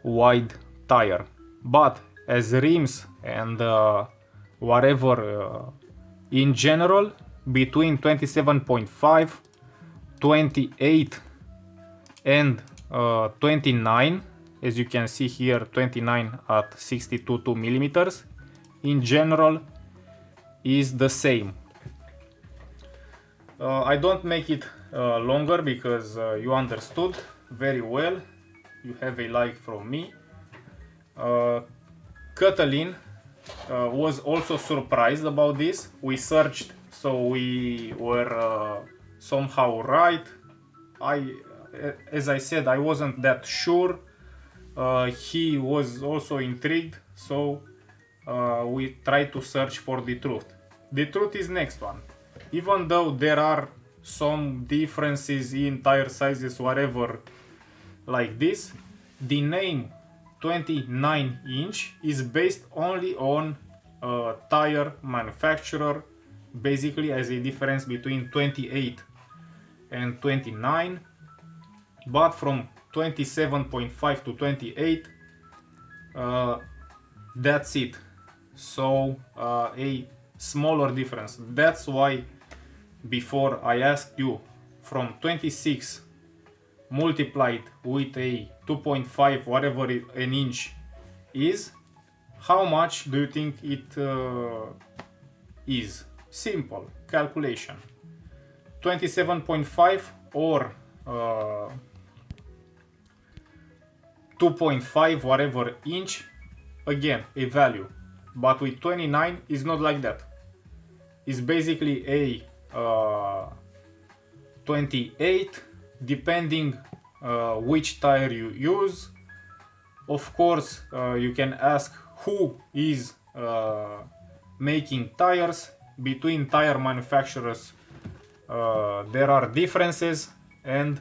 wide tire. But as rims and whatever in general, between 27.5, 28 and 29, as you can see here, 29 at 62 millimeters in general is the same. I don't make it longer because you understood very well. You have a like from me. Katalin was also surprised about this. We searched, so we were somehow right. As I said, I wasn't that sure. He was also intrigued, so we tried to search for the truth. The truth is next one. Even though there are some differences in tire sizes, whatever, like this, the name 29 inch is based only on tire manufacturer, basically as a difference between 28 and 29, but from 27.5 to 28, that's it. So a smaller difference. That's why before I asked you from 26 multiplied with a 2.5 whatever an inch is, how much do you think it is? Simple calculation. 27.5 or 2.5 whatever inch, again a value, but with 29 is not like that. It's basically a 28 depending which tire you use. Of course, you can ask who is making tires. Between tire manufacturers there are differences, and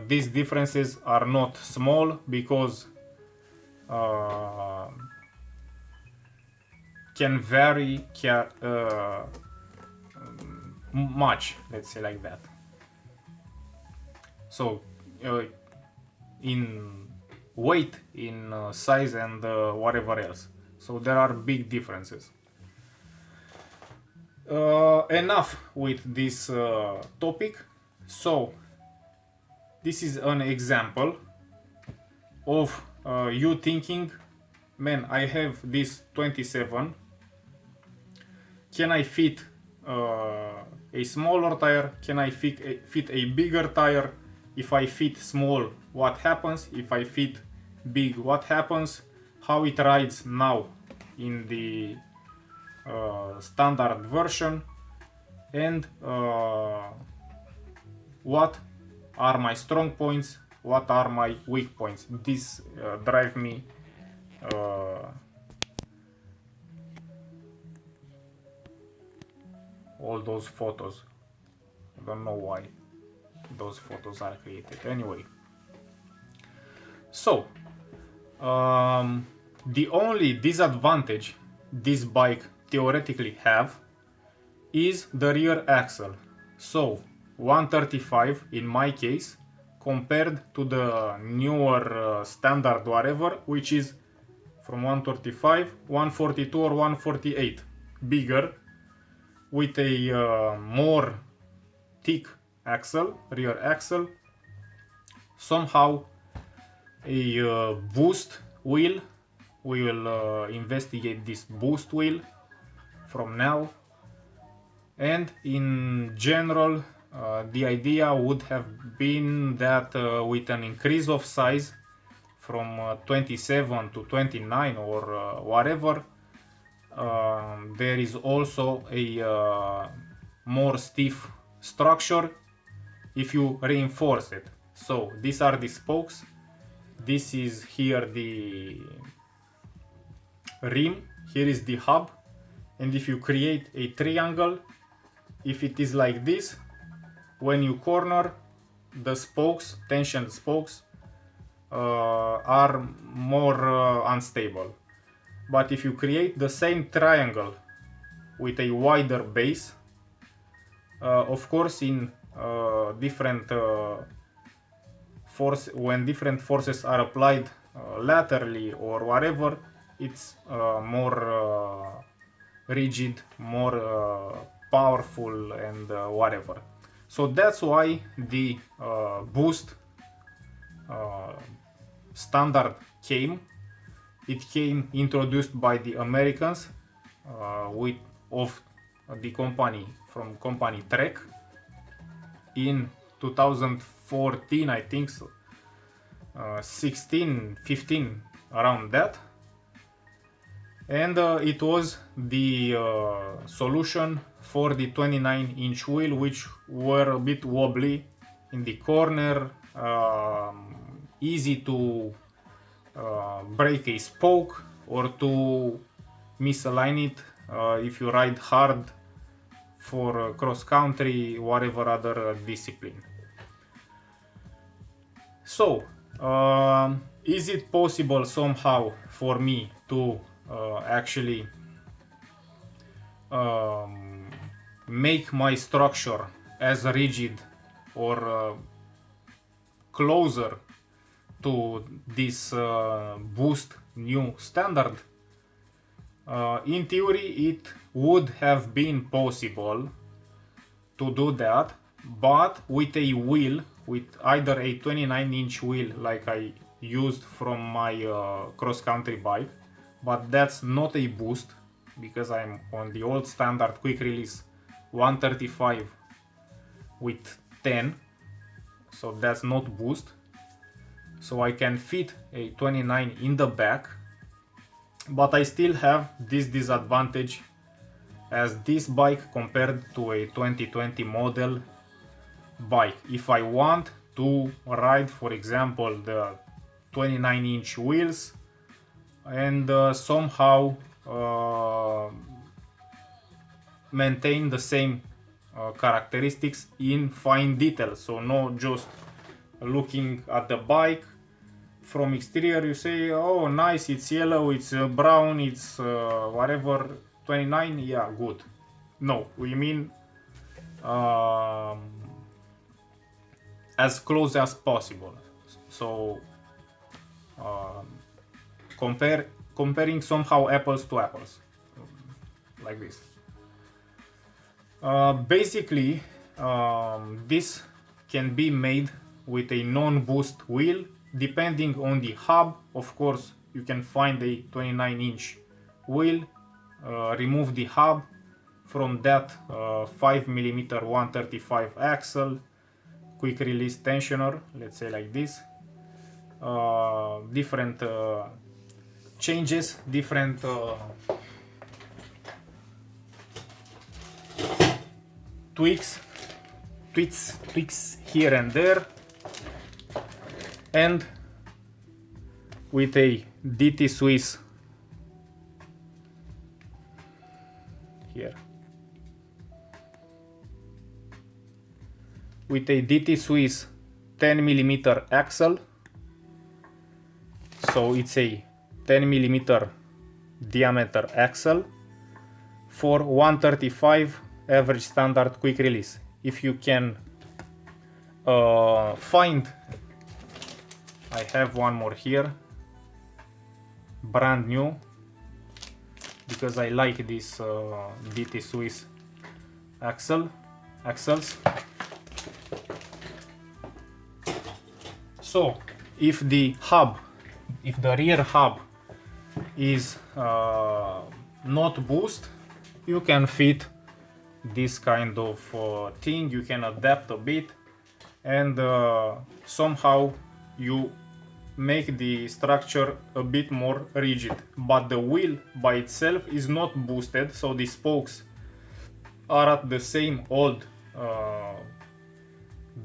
these differences are not small because can vary much, let's say like that. So in weight, in size, and whatever else. So there are big differences. Enough with this topic. So this is an example of you thinking, man, I have this 27, can I fit a smaller tire? Can I fit a bigger tire? If I fit small, what happens? If I fit big, what happens? How it rides now in the standard version, and what are my strong points, what are my weak points. This drive me all those photos. I don't know why those photos are created. Anyway, so the only disadvantage this bike theoretically have is the rear axle. So 135 in my case compared to the newer standard whatever, which is from 135, 142 or 148, bigger, with a more thick axle, rear axle, somehow a boost wheel. We will investigate this boost wheel from now. And in general, the idea would have been that with an increase of size from 27 to 29 or whatever, there is also a more stiff structure if you reinforce it. So these are the spokes. This is here the rim. Here is the hub. And if you create a triangle, if it is like this, when you corner, the spokes, tension spokes, are more unstable. But if you create the same triangle with a wider base, of course in different force, when different forces are applied laterally or whatever, it's more rigid, more powerful, and whatever. So that's why the boost uh, standard came, it came introduced by the Americans with of the company from company Trek in 2014, I think so, 16, 15, around that. And it was the solution for the 29-inch wheel, which were a bit wobbly in the corner, easy to break a spoke or to misalign it if you ride hard for cross country, whatever other discipline. So, is it possible somehow for me to actually make my structure as rigid or closer to this boost new standard? In theory, it would have been possible to do that, but with a wheel, with either a 29-inch wheel like I used from my cross-country bike, but that's not a boost because I'm on the old standard quick release 135 with 10, so that's not boost. So I can fit a 29 in the back, but I still have this disadvantage as this bike compared to a 2020 model bike. If I want to ride, for example, the 29-inch wheels and somehow maintain the same characteristics in fine detail, so not just looking at the bike from exterior, you say, oh nice, it's yellow, it's brown, it's whatever, 29, yeah, good. No, we mean as close as possible. So comparing somehow apples to apples, like this. Basically, this can be made with a non-boost wheel, depending on the hub. Of course, you can find a 29-inch wheel, remove the hub, from that 5mm 135 axle, quick release tensioner, let's say like this, different changes, different tweaks here and there, and with a DT Swiss here, with a DT Swiss 10mm axle, so it's a 10mm diameter axle for 135 average standard quick release. If you can find, I have one more here, brand new, because I like this DT Swiss axles. So if the rear hub is not boost, you can fit this kind of thing, you can adapt a bit, and somehow you make the structure a bit more rigid. But the wheel by itself is not boosted, so the spokes are at the same old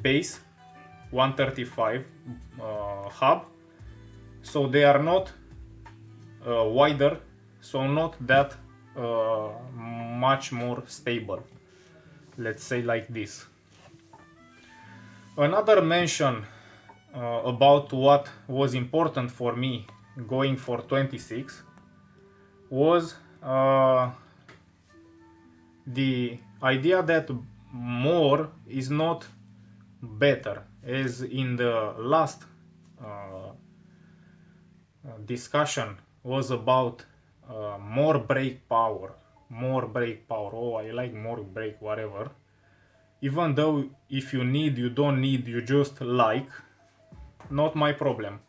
base 135 hub, so they are not wider, so not that much more stable, let's say like this. Another mention about what was important for me going for 26 was the idea that more is not better, as in the last discussion was about more brake power. Oh, I like more brake, whatever. Even though if you need, you don't need, you just like. not my problem.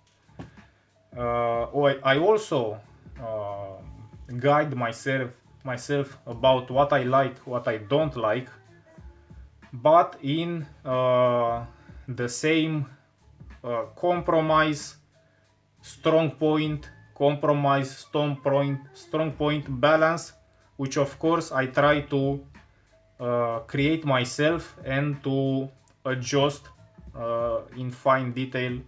I also guide myself about what I like, what I don't like, but in the same compromise, strong point balance, which of course I try to create myself and to adjust in fine detail.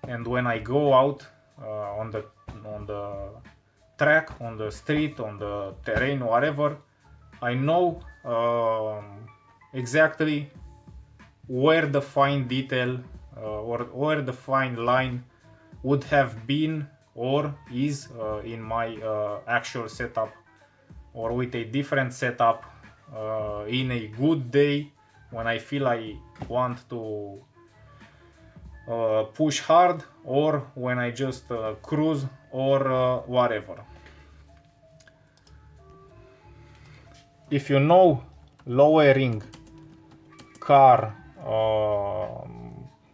And when I go out on the track, on the street, on the terrain, whatever, I know exactly where the fine detail or where the fine line would have been or is in my actual setup, or with a different setup in a good day when I feel I want to push hard, or when I just cruise or whatever. If you know lowering car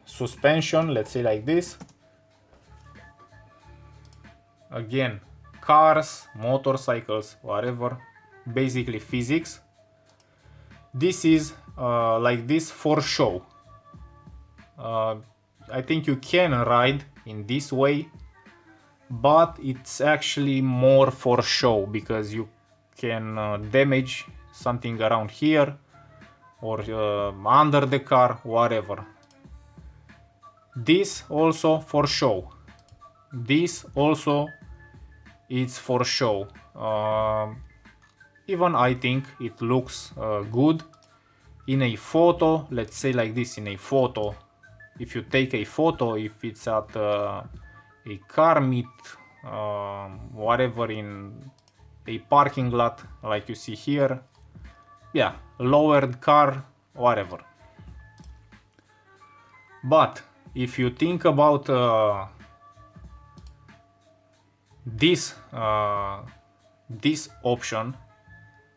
suspension, let's say like this, again, cars, motorcycles, whatever, basically physics, this is like this for show. I think you can ride in this way, but it's actually more for show, because you can damage something around here or under the car, whatever. This also for show. This also is for show. Even I think it looks good in a photo. Let's say like this, in a photo, if you take a photo, if it's at a car meet, whatever, in a parking lot like you see here, yeah, lowered car, whatever. But if you think about this option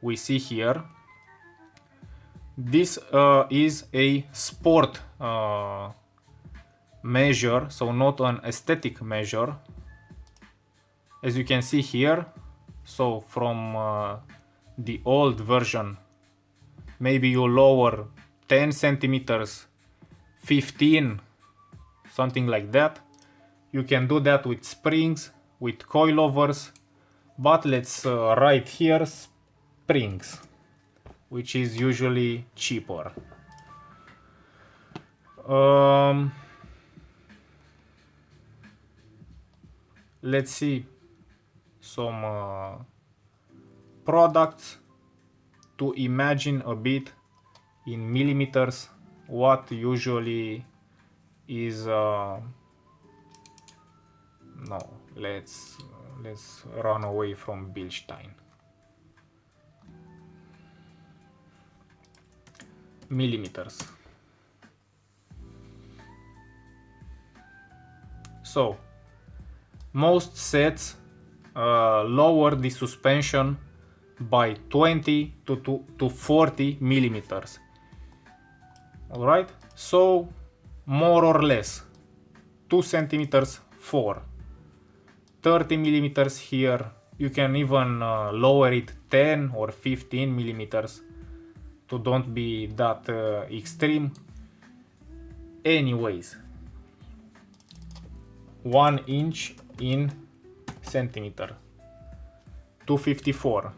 we see here, this is a sport measure, so not an aesthetic measure, as you can see here. So from the old version, maybe you lower 10 centimeters, 15, something like that. You can do that with springs, with coilovers, but let's write here springs, which is usually cheaper. Let's see some products to imagine a bit in millimeters what usually is no, let's run away from Bilstein. Millimeters. So most sets lower the suspension by 20 to 40 millimeters. All right, so more or less 2 centimeters for 30 millimeters here. You can even lower it 10 or 15 millimeters to don't be that extreme. Anyways, 1 inch in centimeter, 254.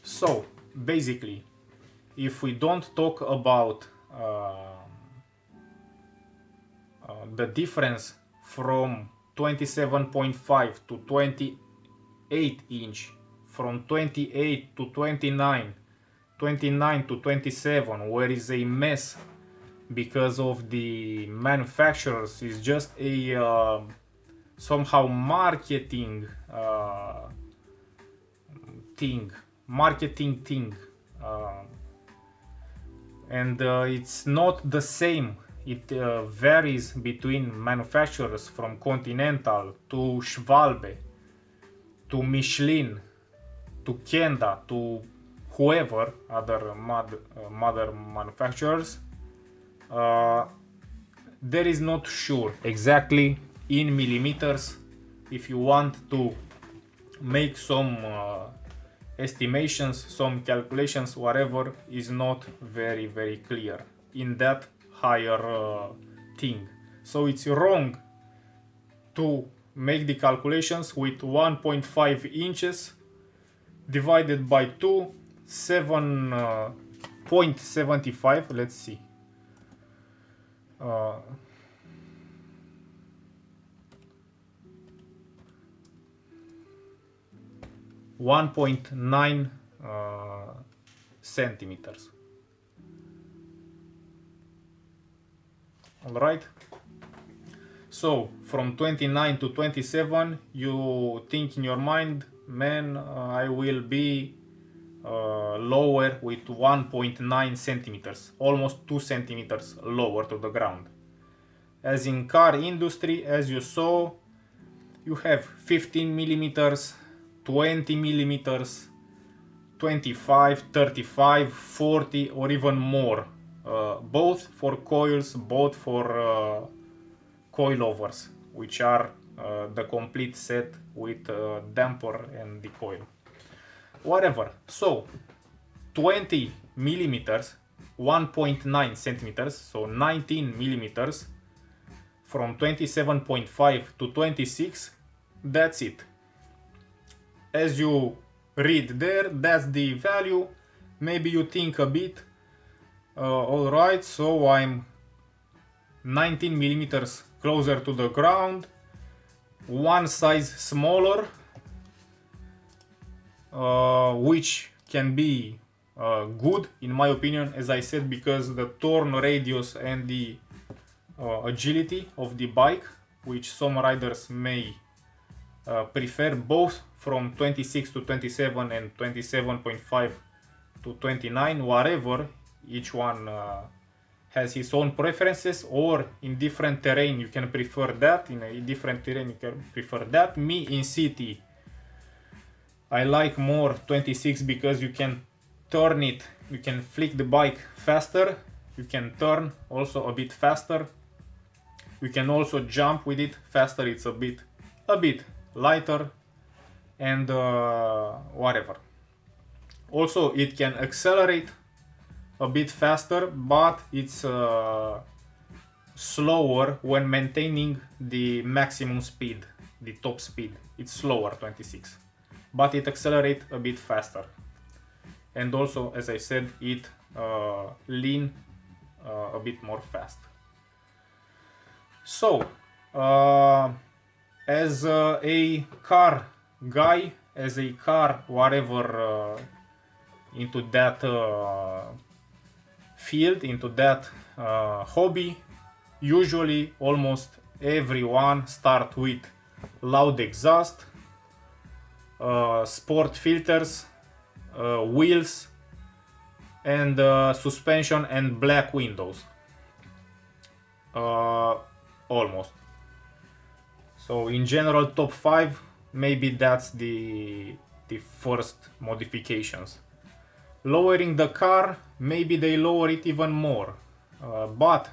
So basically, if we don't talk about the difference from 27.5 to 28 inch, from 28 to 29, 29 to 27, where is a mess because of the manufacturers, is just a somehow marketing thing, and it's not the same. It varies between manufacturers, from Continental to Schwalbe to Michelin to Kenda to whoever other mother manufacturers, uh, there is not sure exactly in millimeters. If you want to make some estimations, some calculations, whatever, is not very clear in that higher thing. So it's wrong to make the calculations with 1.5 inches divided by 2, 7.75. Let's see. 1.9 centimeters. All right. So from 29 to 27, you think in your mind, man, I will be lower with 1.9 centimeters, almost 2 centimeters lower to the ground. As in car industry, as you saw, you have 15 millimeters, 20 millimeters, 25, 35, 40, or even more, both for coils, both for coilovers, which are the complete set with damper and the coil. Whatever. So 20 millimeters, 1.9 centimeters, so 19 millimeters from 27.5 to 26, that's it. As you read there, that's the value. Maybe you think a bit, alright, so I'm 19 millimeters closer to the ground, one size smaller, which can be good in my opinion, as I said, because the turn radius and the agility of the bike, which some riders may prefer, both from 26 to 27 and 27.5 to 29, whatever, each one has his own preferences, or in different terrain you can prefer that, in a different terrain you can prefer that. Me, in city, I like more 26 because you can turn it, you can flick the bike faster, you can turn also a bit faster, you can also jump with it faster, it's a bit lighter, and whatever. Also it can accelerate a bit faster, but it's slower when maintaining the maximum speed, the top speed. It's slower, 26, but it accelerates a bit faster. And also, as I said, it lean a bit more fast. So, as a car guy, as a car whatever, into that field, into that hobby, usually almost everyone start with loud exhaust, sport filters, wheels, and suspension and black windows. Almost. So in general, top 5, maybe that's the first modifications. Lowering the car, maybe they lower it even more, but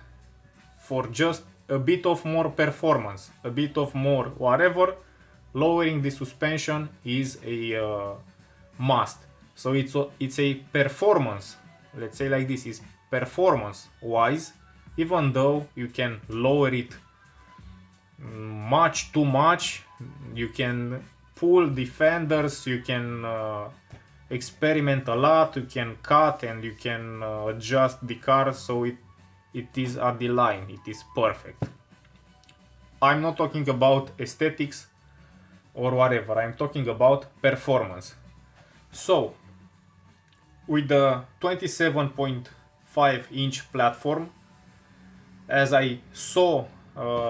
for just a bit of more performance, a bit of more whatever, lowering the suspension is a must. So it's a performance, let's say like this, is performance wise, even though you can lower it much too much, you can pull the fenders, you can experiment a lot, you can cut and you can adjust the car so it is at the line, it is perfect. I'm not talking about aesthetics or whatever, I'm talking about performance. So with the 27.5 inch platform, as I saw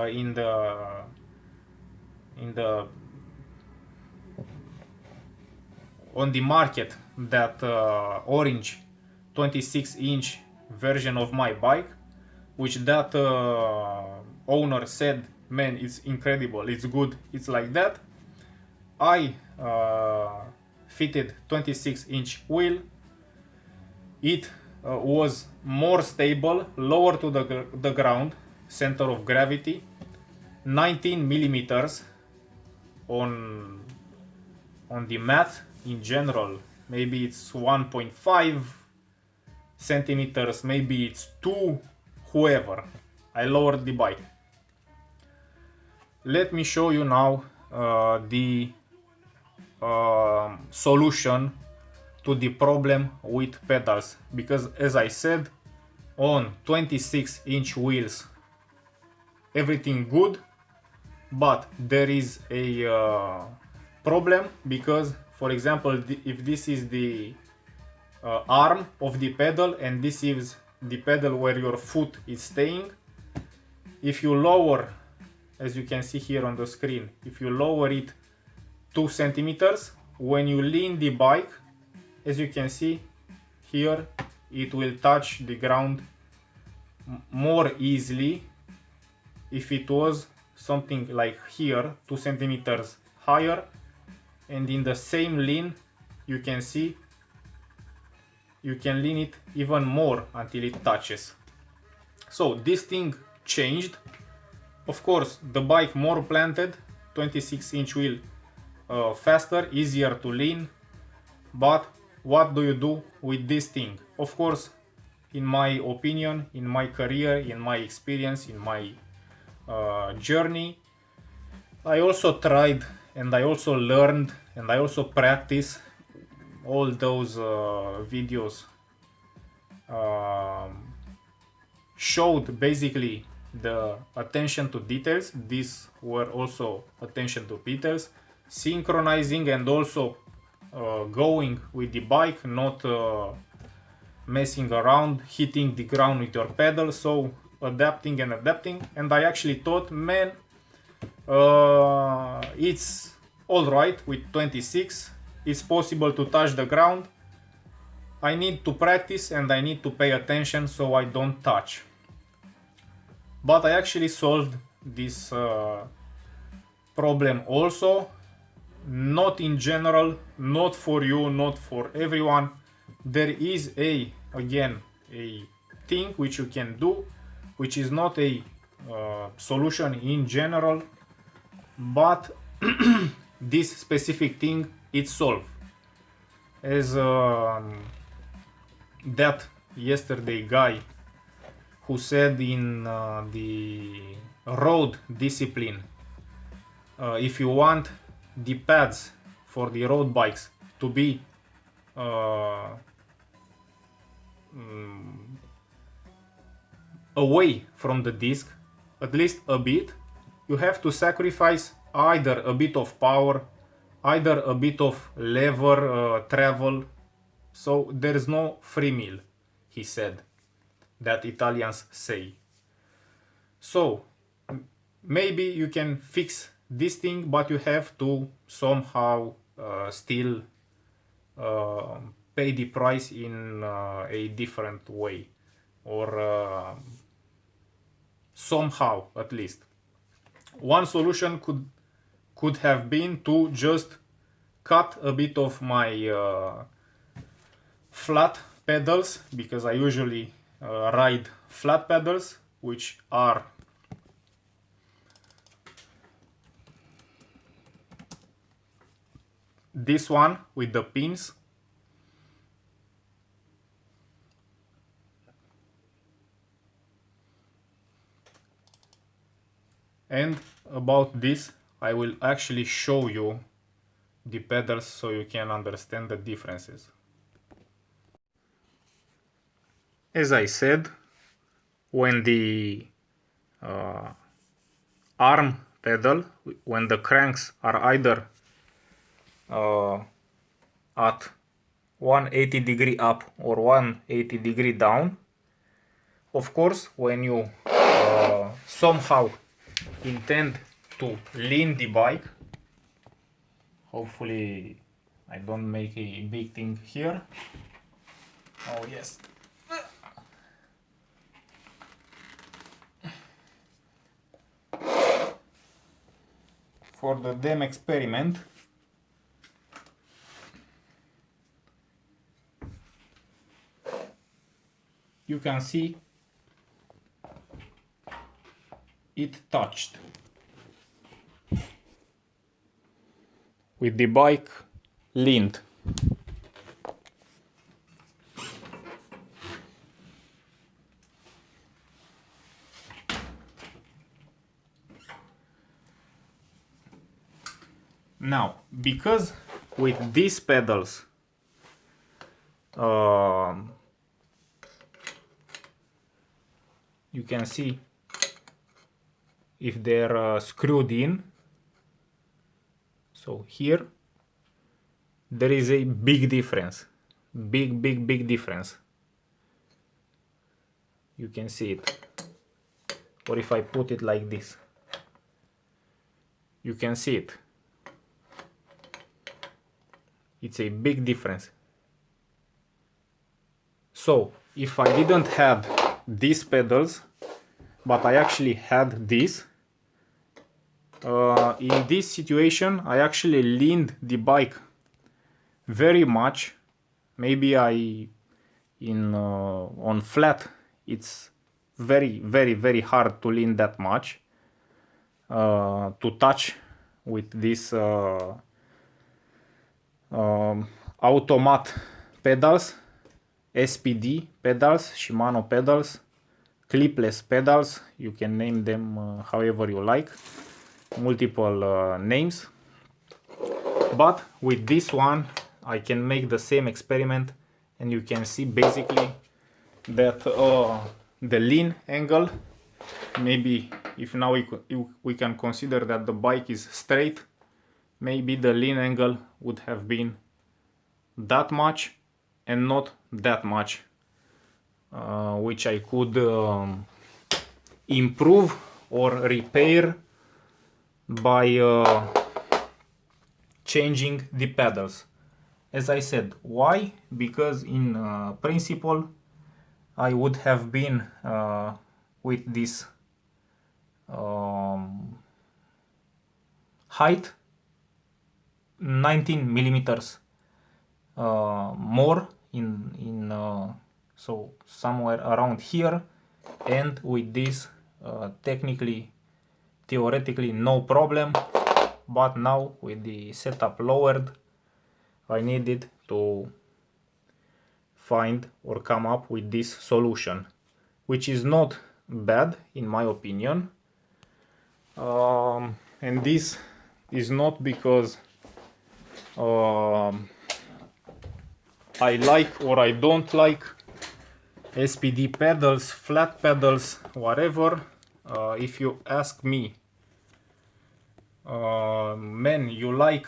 in the on the market, that orange 26 inch version of my bike, which that owner said, man, it's incredible, it's good, it's like that. I fitted 26 inch wheel, it was more stable, lower to the ground, center of gravity, 19 millimeters on the mat in general. Maybe it's 1.5 centimeters, maybe it's 2, whoever. I lowered the bike. Let me show you now the solution to the problem with pedals, because as I said, on 26-inch wheels everything good, but there is a problem, because for example if this is the arm of the pedal and this is the pedal where your foot is staying, if you lower, as you can see here on the screen, if you lower it 2 centimeters, when you lean the bike, as you can see here, it will touch the ground more easily if it was something like here, 2 centimeters higher, and in the same lean you can see you can lean it even more until it touches. So this thing changed. Of course, the bike more planted, 26-inch wheel, faster, easier to lean, but what do you do with this thing? Of course, in my opinion, in my career, in my experience, in my journey, I also tried and I also learned and I also practiced all those videos showed basically the attention to details. These were also attention to details, synchronizing and also going with the bike, not messing around, hitting the ground with your pedal, so adapting and adapting. And I actually thought, man, it's alright with 26, it's possible to touch the ground. I need to practice and I need to pay attention so I don't touch. But I actually solved this problem also, not in general, not for you, not for everyone. There is again a thing which you can do, which is not a solution in general, but this specific thing it's solved. As that yesterday guy who said in the road discipline, if you want the pads for the road bikes to be away from the disc, at least a bit, you have to sacrifice either a bit of power, either a bit of lever travel. So there is no free meal, he said, that Italians say. So maybe you can fix this thing, but you have to somehow still pay the price in a different way, or somehow at least. One solution could have been to just cut a bit of my flat pedals, because I usually ride flat pedals, which are this one with the pins, and about this I will actually show you the pedals so you can understand the differences. As I said, when the arm pedal, when the cranks are either at 180 degree up or 180 degree down, of course when you somehow intend to lean the bike, hopefully I don't make a big thing here. Oh yes. For the damn experiment, you can see it touched with the bike leaned. Now, because with these pedals you can see if they're screwed in, so here there is a big difference, big difference. You can see it, or if I put it like this, you can see it. It's a big difference. So if I didn't have these pedals, but I actually had this, in this situation I actually leaned the bike very much. Maybe on flat it's very hard to lean that much, to touch with this automat pedals, SPD pedals, Shimano pedals, clipless pedals, you can name them however you like, multiple names. But with this one I can make the same experiment, and you can see basically that the lean angle, maybe if now we can consider that the bike is straight, maybe the lean angle would have been that much and not that much, which I could improve or repair by changing the pedals. As I said, why? Because in principle I would have been with this height 19 millimeters more in so somewhere around here, and with this theoretically no problem. But now with the setup lowered, I needed to find or come up with this solution, which is not bad in my opinion. And this is not because I like or I don't like SPD pedals, flat pedals, whatever. If you ask me, man, you like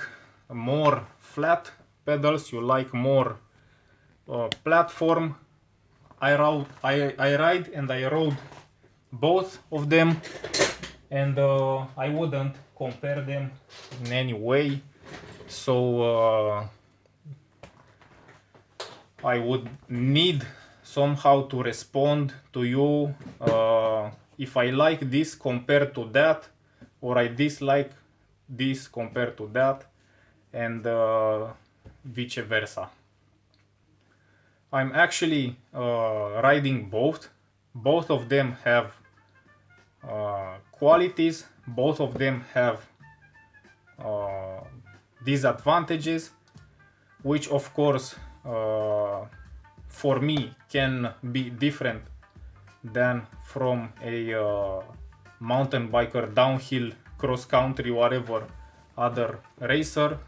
more flat pedals, you like more platform. I ride and I rode both of them, and I wouldn't compare them in any way. So I would need somehow to respond to you if I like this compared to that, or I dislike this compared to that, and vice versa. I'm actually riding both. Both of them have qualities, both of them have disadvantages, which of course for me can be different than from a mountain biker, downhill, cross country, whatever other racer.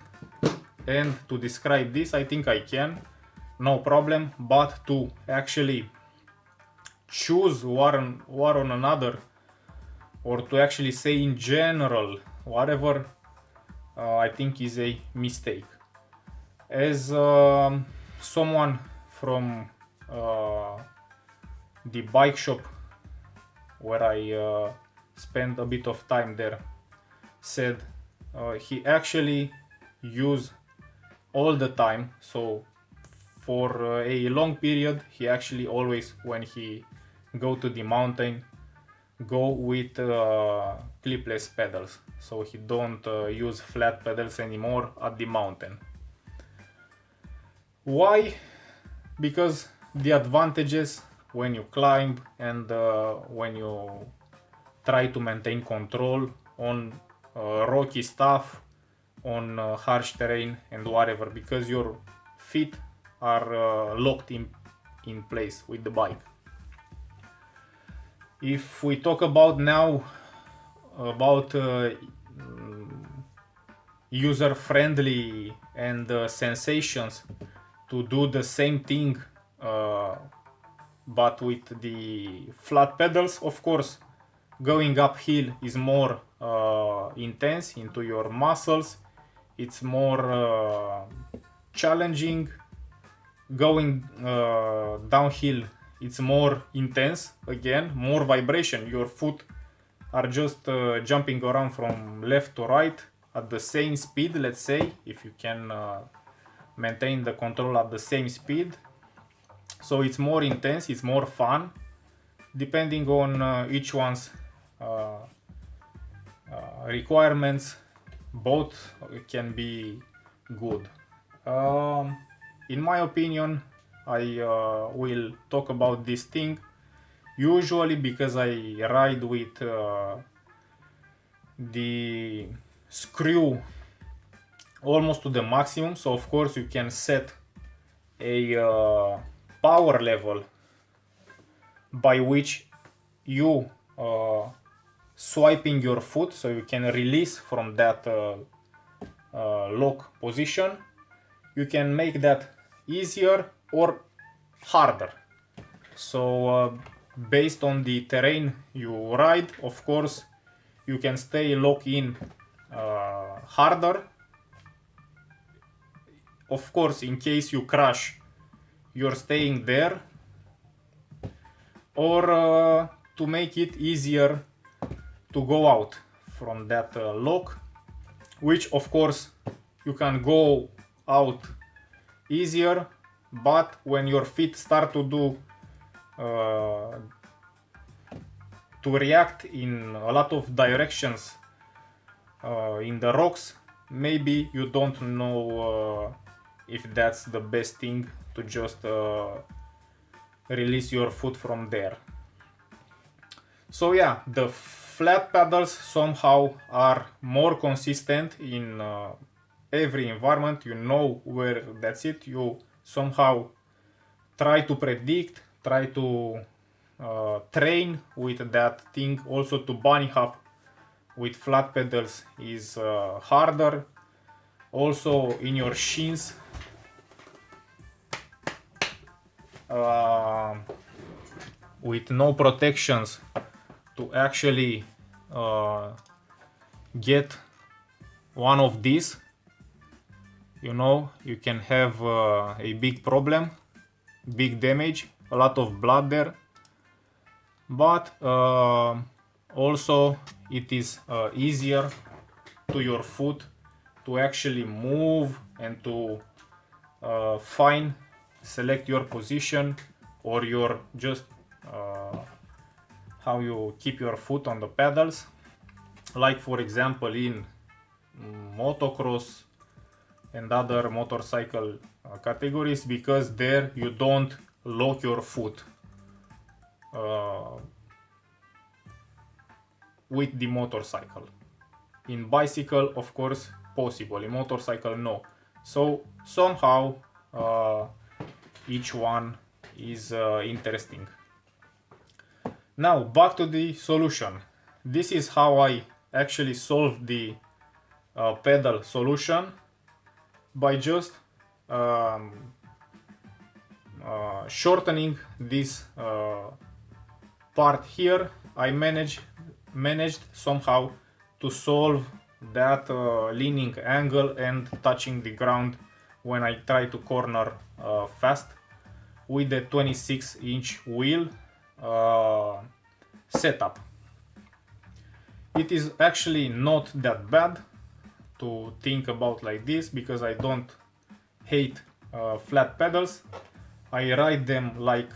And to describe this, I think I can, no problem. But to actually choose one on another, or to actually say in general whatever, I think is a mistake. As someone from the bike shop where I spent a bit of time there said, he actually used all the time, so for a long period he actually always, when he go to the mountain, go with clipless pedals, so he don't use flat pedals anymore at the mountain. Why? Because the advantages when you climb and when you try to maintain control on rocky stuff, on harsh terrain and whatever, because your feet are locked in place with the bike. If we talk about now about user friendly and sensations to do the same thing but with the flat pedals, of course going uphill is more intense into your muscles, it's more challenging. Going downhill, it's more intense, again more vibration, your foot are just jumping around from left to right at the same speed, let's say, if you can maintain the control at the same speed. So it's more intense, it's more fun, depending on each one's requirements. Both can be good. In my opinion, I will talk about this thing usually because I ride with the screw almost to the maximum. So of course you can set a power level by which you swiping your foot, so you can release from that lock position. You can make that easier or harder. So based on the terrain you ride, of course you can stay locked in harder. Of course, in case you crash, you're staying there. Or to make it easier to go out from that lock, which of course you can go out easier, but when your feet start to do to react in a lot of directions in the rocks, maybe you don't know if that's the best thing to just release your foot from there. So yeah, the flat pedals somehow are more consistent in every environment. You know where that's it. You somehow try to predict, try to train with that thing. Also to bunny hop with flat pedals is harder. Also in your shins, with no protections, to actually get one of these, you know, you can have a big problem, big damage, a lot of blood there. But also it is easier to your foot to actually move and to select your position, or your just how you keep your foot on the pedals, like for example in motocross and other motorcycle categories, because there you don't lock your foot with the motorcycle. In bicycle, of course, possible. In motorcycle, no. So somehow each one is interesting. Now back to the solution. This is how I actually solved the pedal solution, by just shortening this part here. I managed somehow to solve that leaning angle and touching the ground when I try to corner fast with the 26-inch wheel setup. It is actually not that bad to think about like this, because I don't hate flat pedals. I ride them like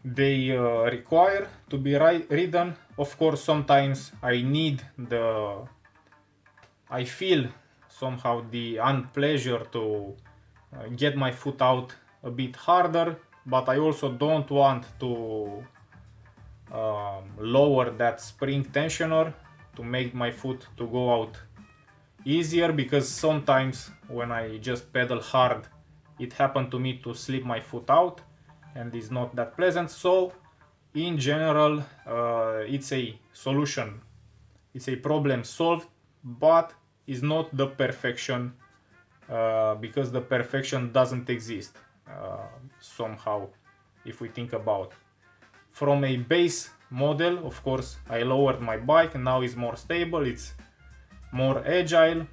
they require to be ridden. Of course, sometimes I feel somehow the unpleasure to get my foot out a bit harder, but I also don't want to lower that spring tensioner to make my foot to go out easier, because sometimes when I just pedal hard it happened to me to slip my foot out and it's not that pleasant. So in general it's a solution, it's a problem solved, but is not the perfection, because the perfection doesn't exist somehow if we think about. From a base model, of course, I lowered my bike and now it's more stable, it's more agile,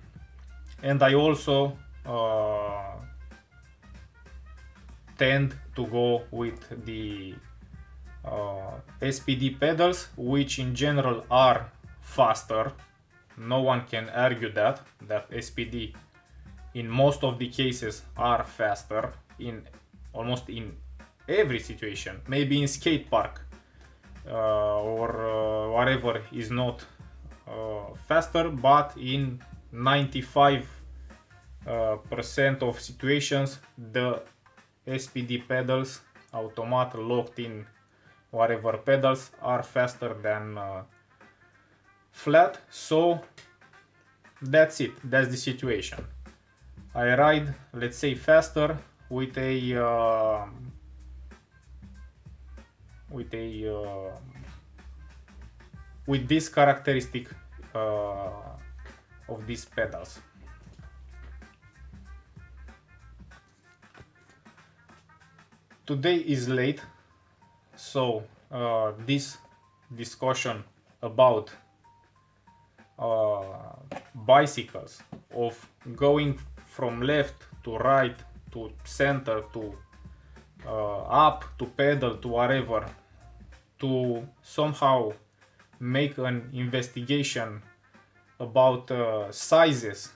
and I also tend to go with the SPD pedals, which in general are faster. No one can argue that SPD in most of the cases are faster in almost in every situation. Maybe in skate park or whatever is not faster, but in 95% of situations the SPD pedals, automat, locked in whatever pedals, are faster than flat. So that's it, that's the situation. I ride, let's say, faster with a with this characteristic of these pedals. Today is late, so this discussion about bicycles, of going from left to right to center to up to pedal to whatever, to somehow make an investigation about sizes.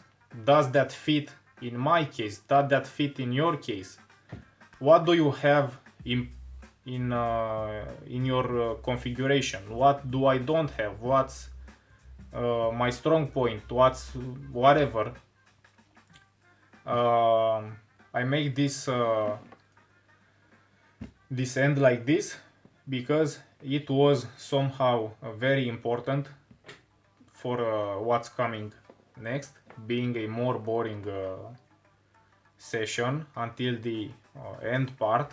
Does that fit in my case? Does that fit in your case? What do you have in your configuration? What do I don't have? What's my strong point? What's whatever? I make this this end like this because it was somehow very important for what's coming next, being a more boring session until the end part.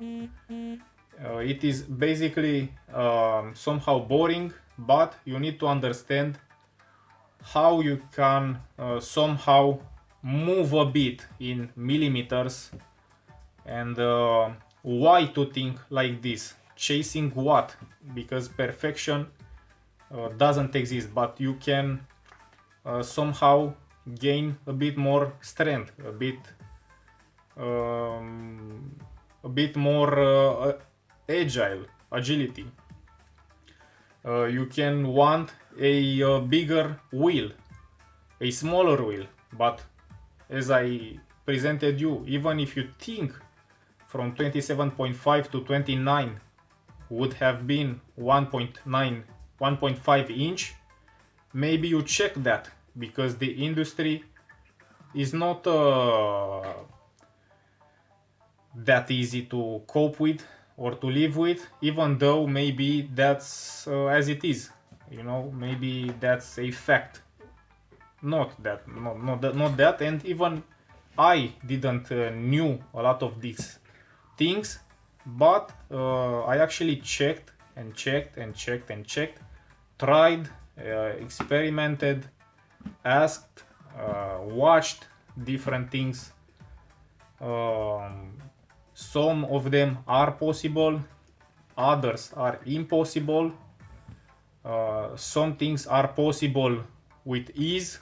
It is basically somehow boring, but you need to understand how you can somehow move a bit in millimeters, and why to think like this, chasing what, because perfection doesn't exist, but you can somehow gain a bit more strength, a bit more agility. You can want a bigger wheel, a smaller wheel, but as I presented you, even if you think from 27.5 to 29 would have been 1.5 inch, maybe you check that, because the industry is not that easy to cope with or to live with, even though maybe that's as it is, you know, maybe that's a fact. Not that, not that, and even I didn't knew a lot of these things, but I actually checked and checked and checked and checked, tried, experimented, asked, watched different things. Some of them are possible, others are impossible. Some things are possible with ease.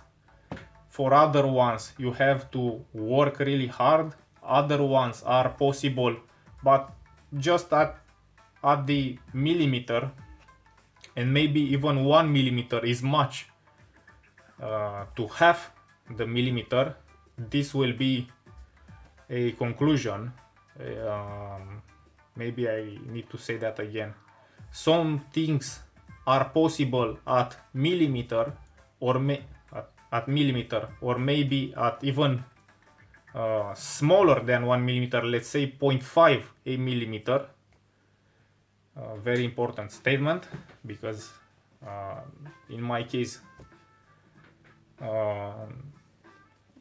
For other ones you have to work really hard. Other ones are possible, but just at the millimeter, and maybe even 1 millimeter is much. To have the millimeter, this will be a conclusion. Maybe I need to say that again. Some things are possible at millimeter, or at millimeter, or maybe at even smaller than 1 millimeter, let's say 0.5 a millimeter. Very important statement, because in my case,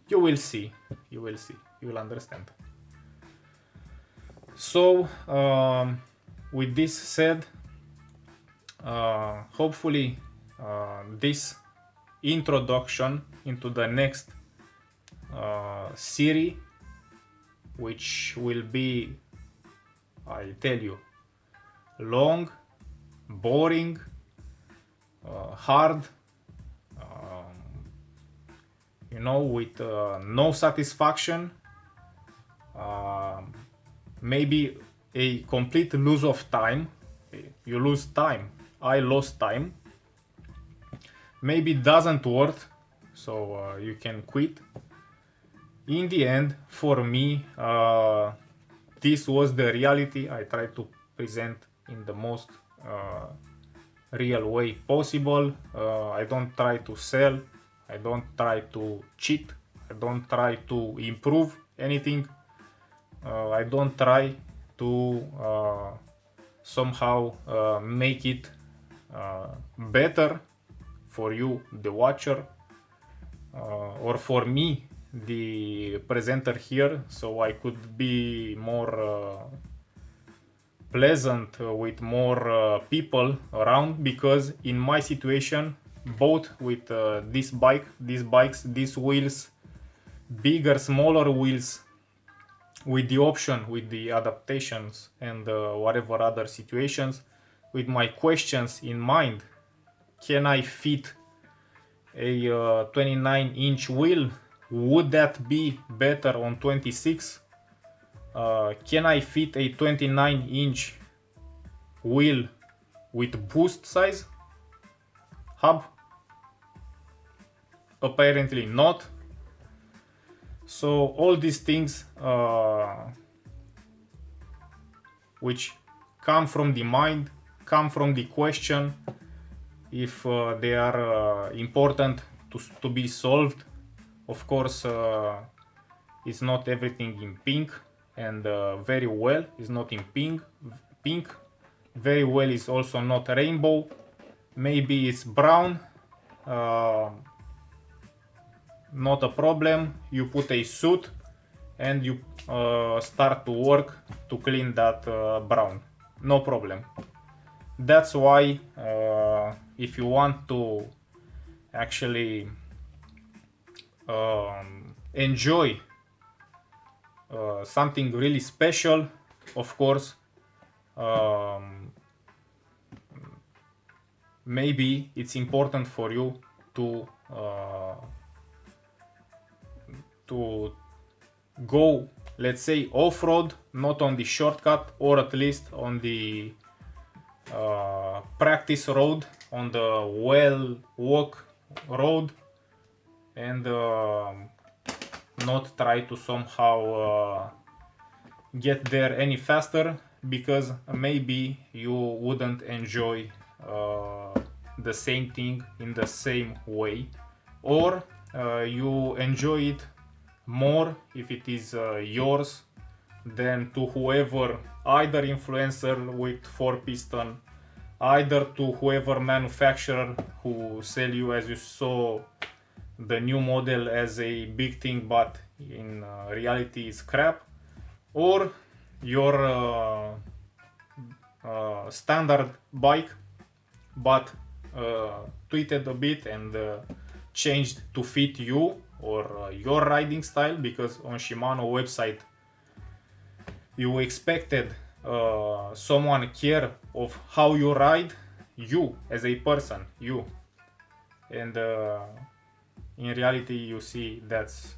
you will see, you will understand. So with this said, hopefully this introduction into the next series, which will be, I tell you, long, boring, hard, you know, with no satisfaction, maybe a complete lose of time. You lose time, I lost time, maybe it doesn't work, so you can quit. In the end, for me, this was the reality I tried to present in the most real way possible. I don't try to sell, I don't try to cheat, I don't try to improve anything, I don't try to somehow make it better for you, the watcher, or for me, the presenter here, so I could be more pleasant with more people around, because in my situation, both with this bike, these bikes, these wheels, bigger, smaller wheels, with the option, with the adaptations and whatever other situations, with my questions in mind, can I fit a 29-inch wheel? Would that be better on 26? Can I fit a 29-inch wheel with boost size hub? Apparently not. So all these things which come from the mind, come from the question, if they are important to be solved. Of course, it's not everything in pink, and very well is not in pink. Very well is also not rainbow. Maybe it's brown. Not a problem. You put a suit and you start to work to clean that brown. No problem. That's why if you want to actually enjoy something really special, of course, maybe it's important for you to go, let's say, off-road, not on the shortcut, or at least on the practice road, on the well walk road, and not try to somehow get there any faster, because maybe you wouldn't enjoy the same thing in the same way, or you enjoy it more if it is yours than to whoever, either influencer with 4-piston, either to whoever manufacturer who sell you, as you saw, the new model as a big thing, but in reality it's crap, or your standard bike, but tweaked a bit and changed to fit you or your riding style, because on Shimano website you expected someone care of how you ride, you as a person, you, and in reality you see that's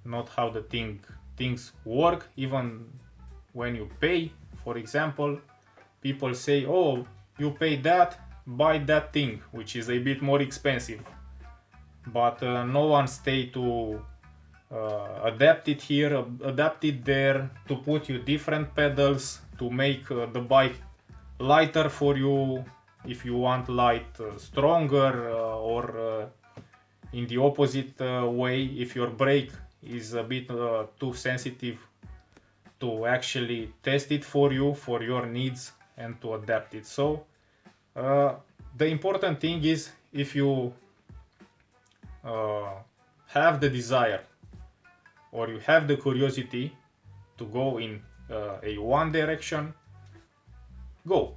not how the things work. Even when you pay, for example, people say, oh, you pay that, buy that thing, which is a bit more expensive, but no one stay to adapt it here, adapt it there, to put you different pedals, to make the bike lighter for you if you want light, stronger, or in the opposite way, if your brake is a bit too sensitive to actually test it for you, for your needs, and to adapt it. So uh, the important thing is, if you uh, have the desire or you have the curiosity to go in a one direction, go.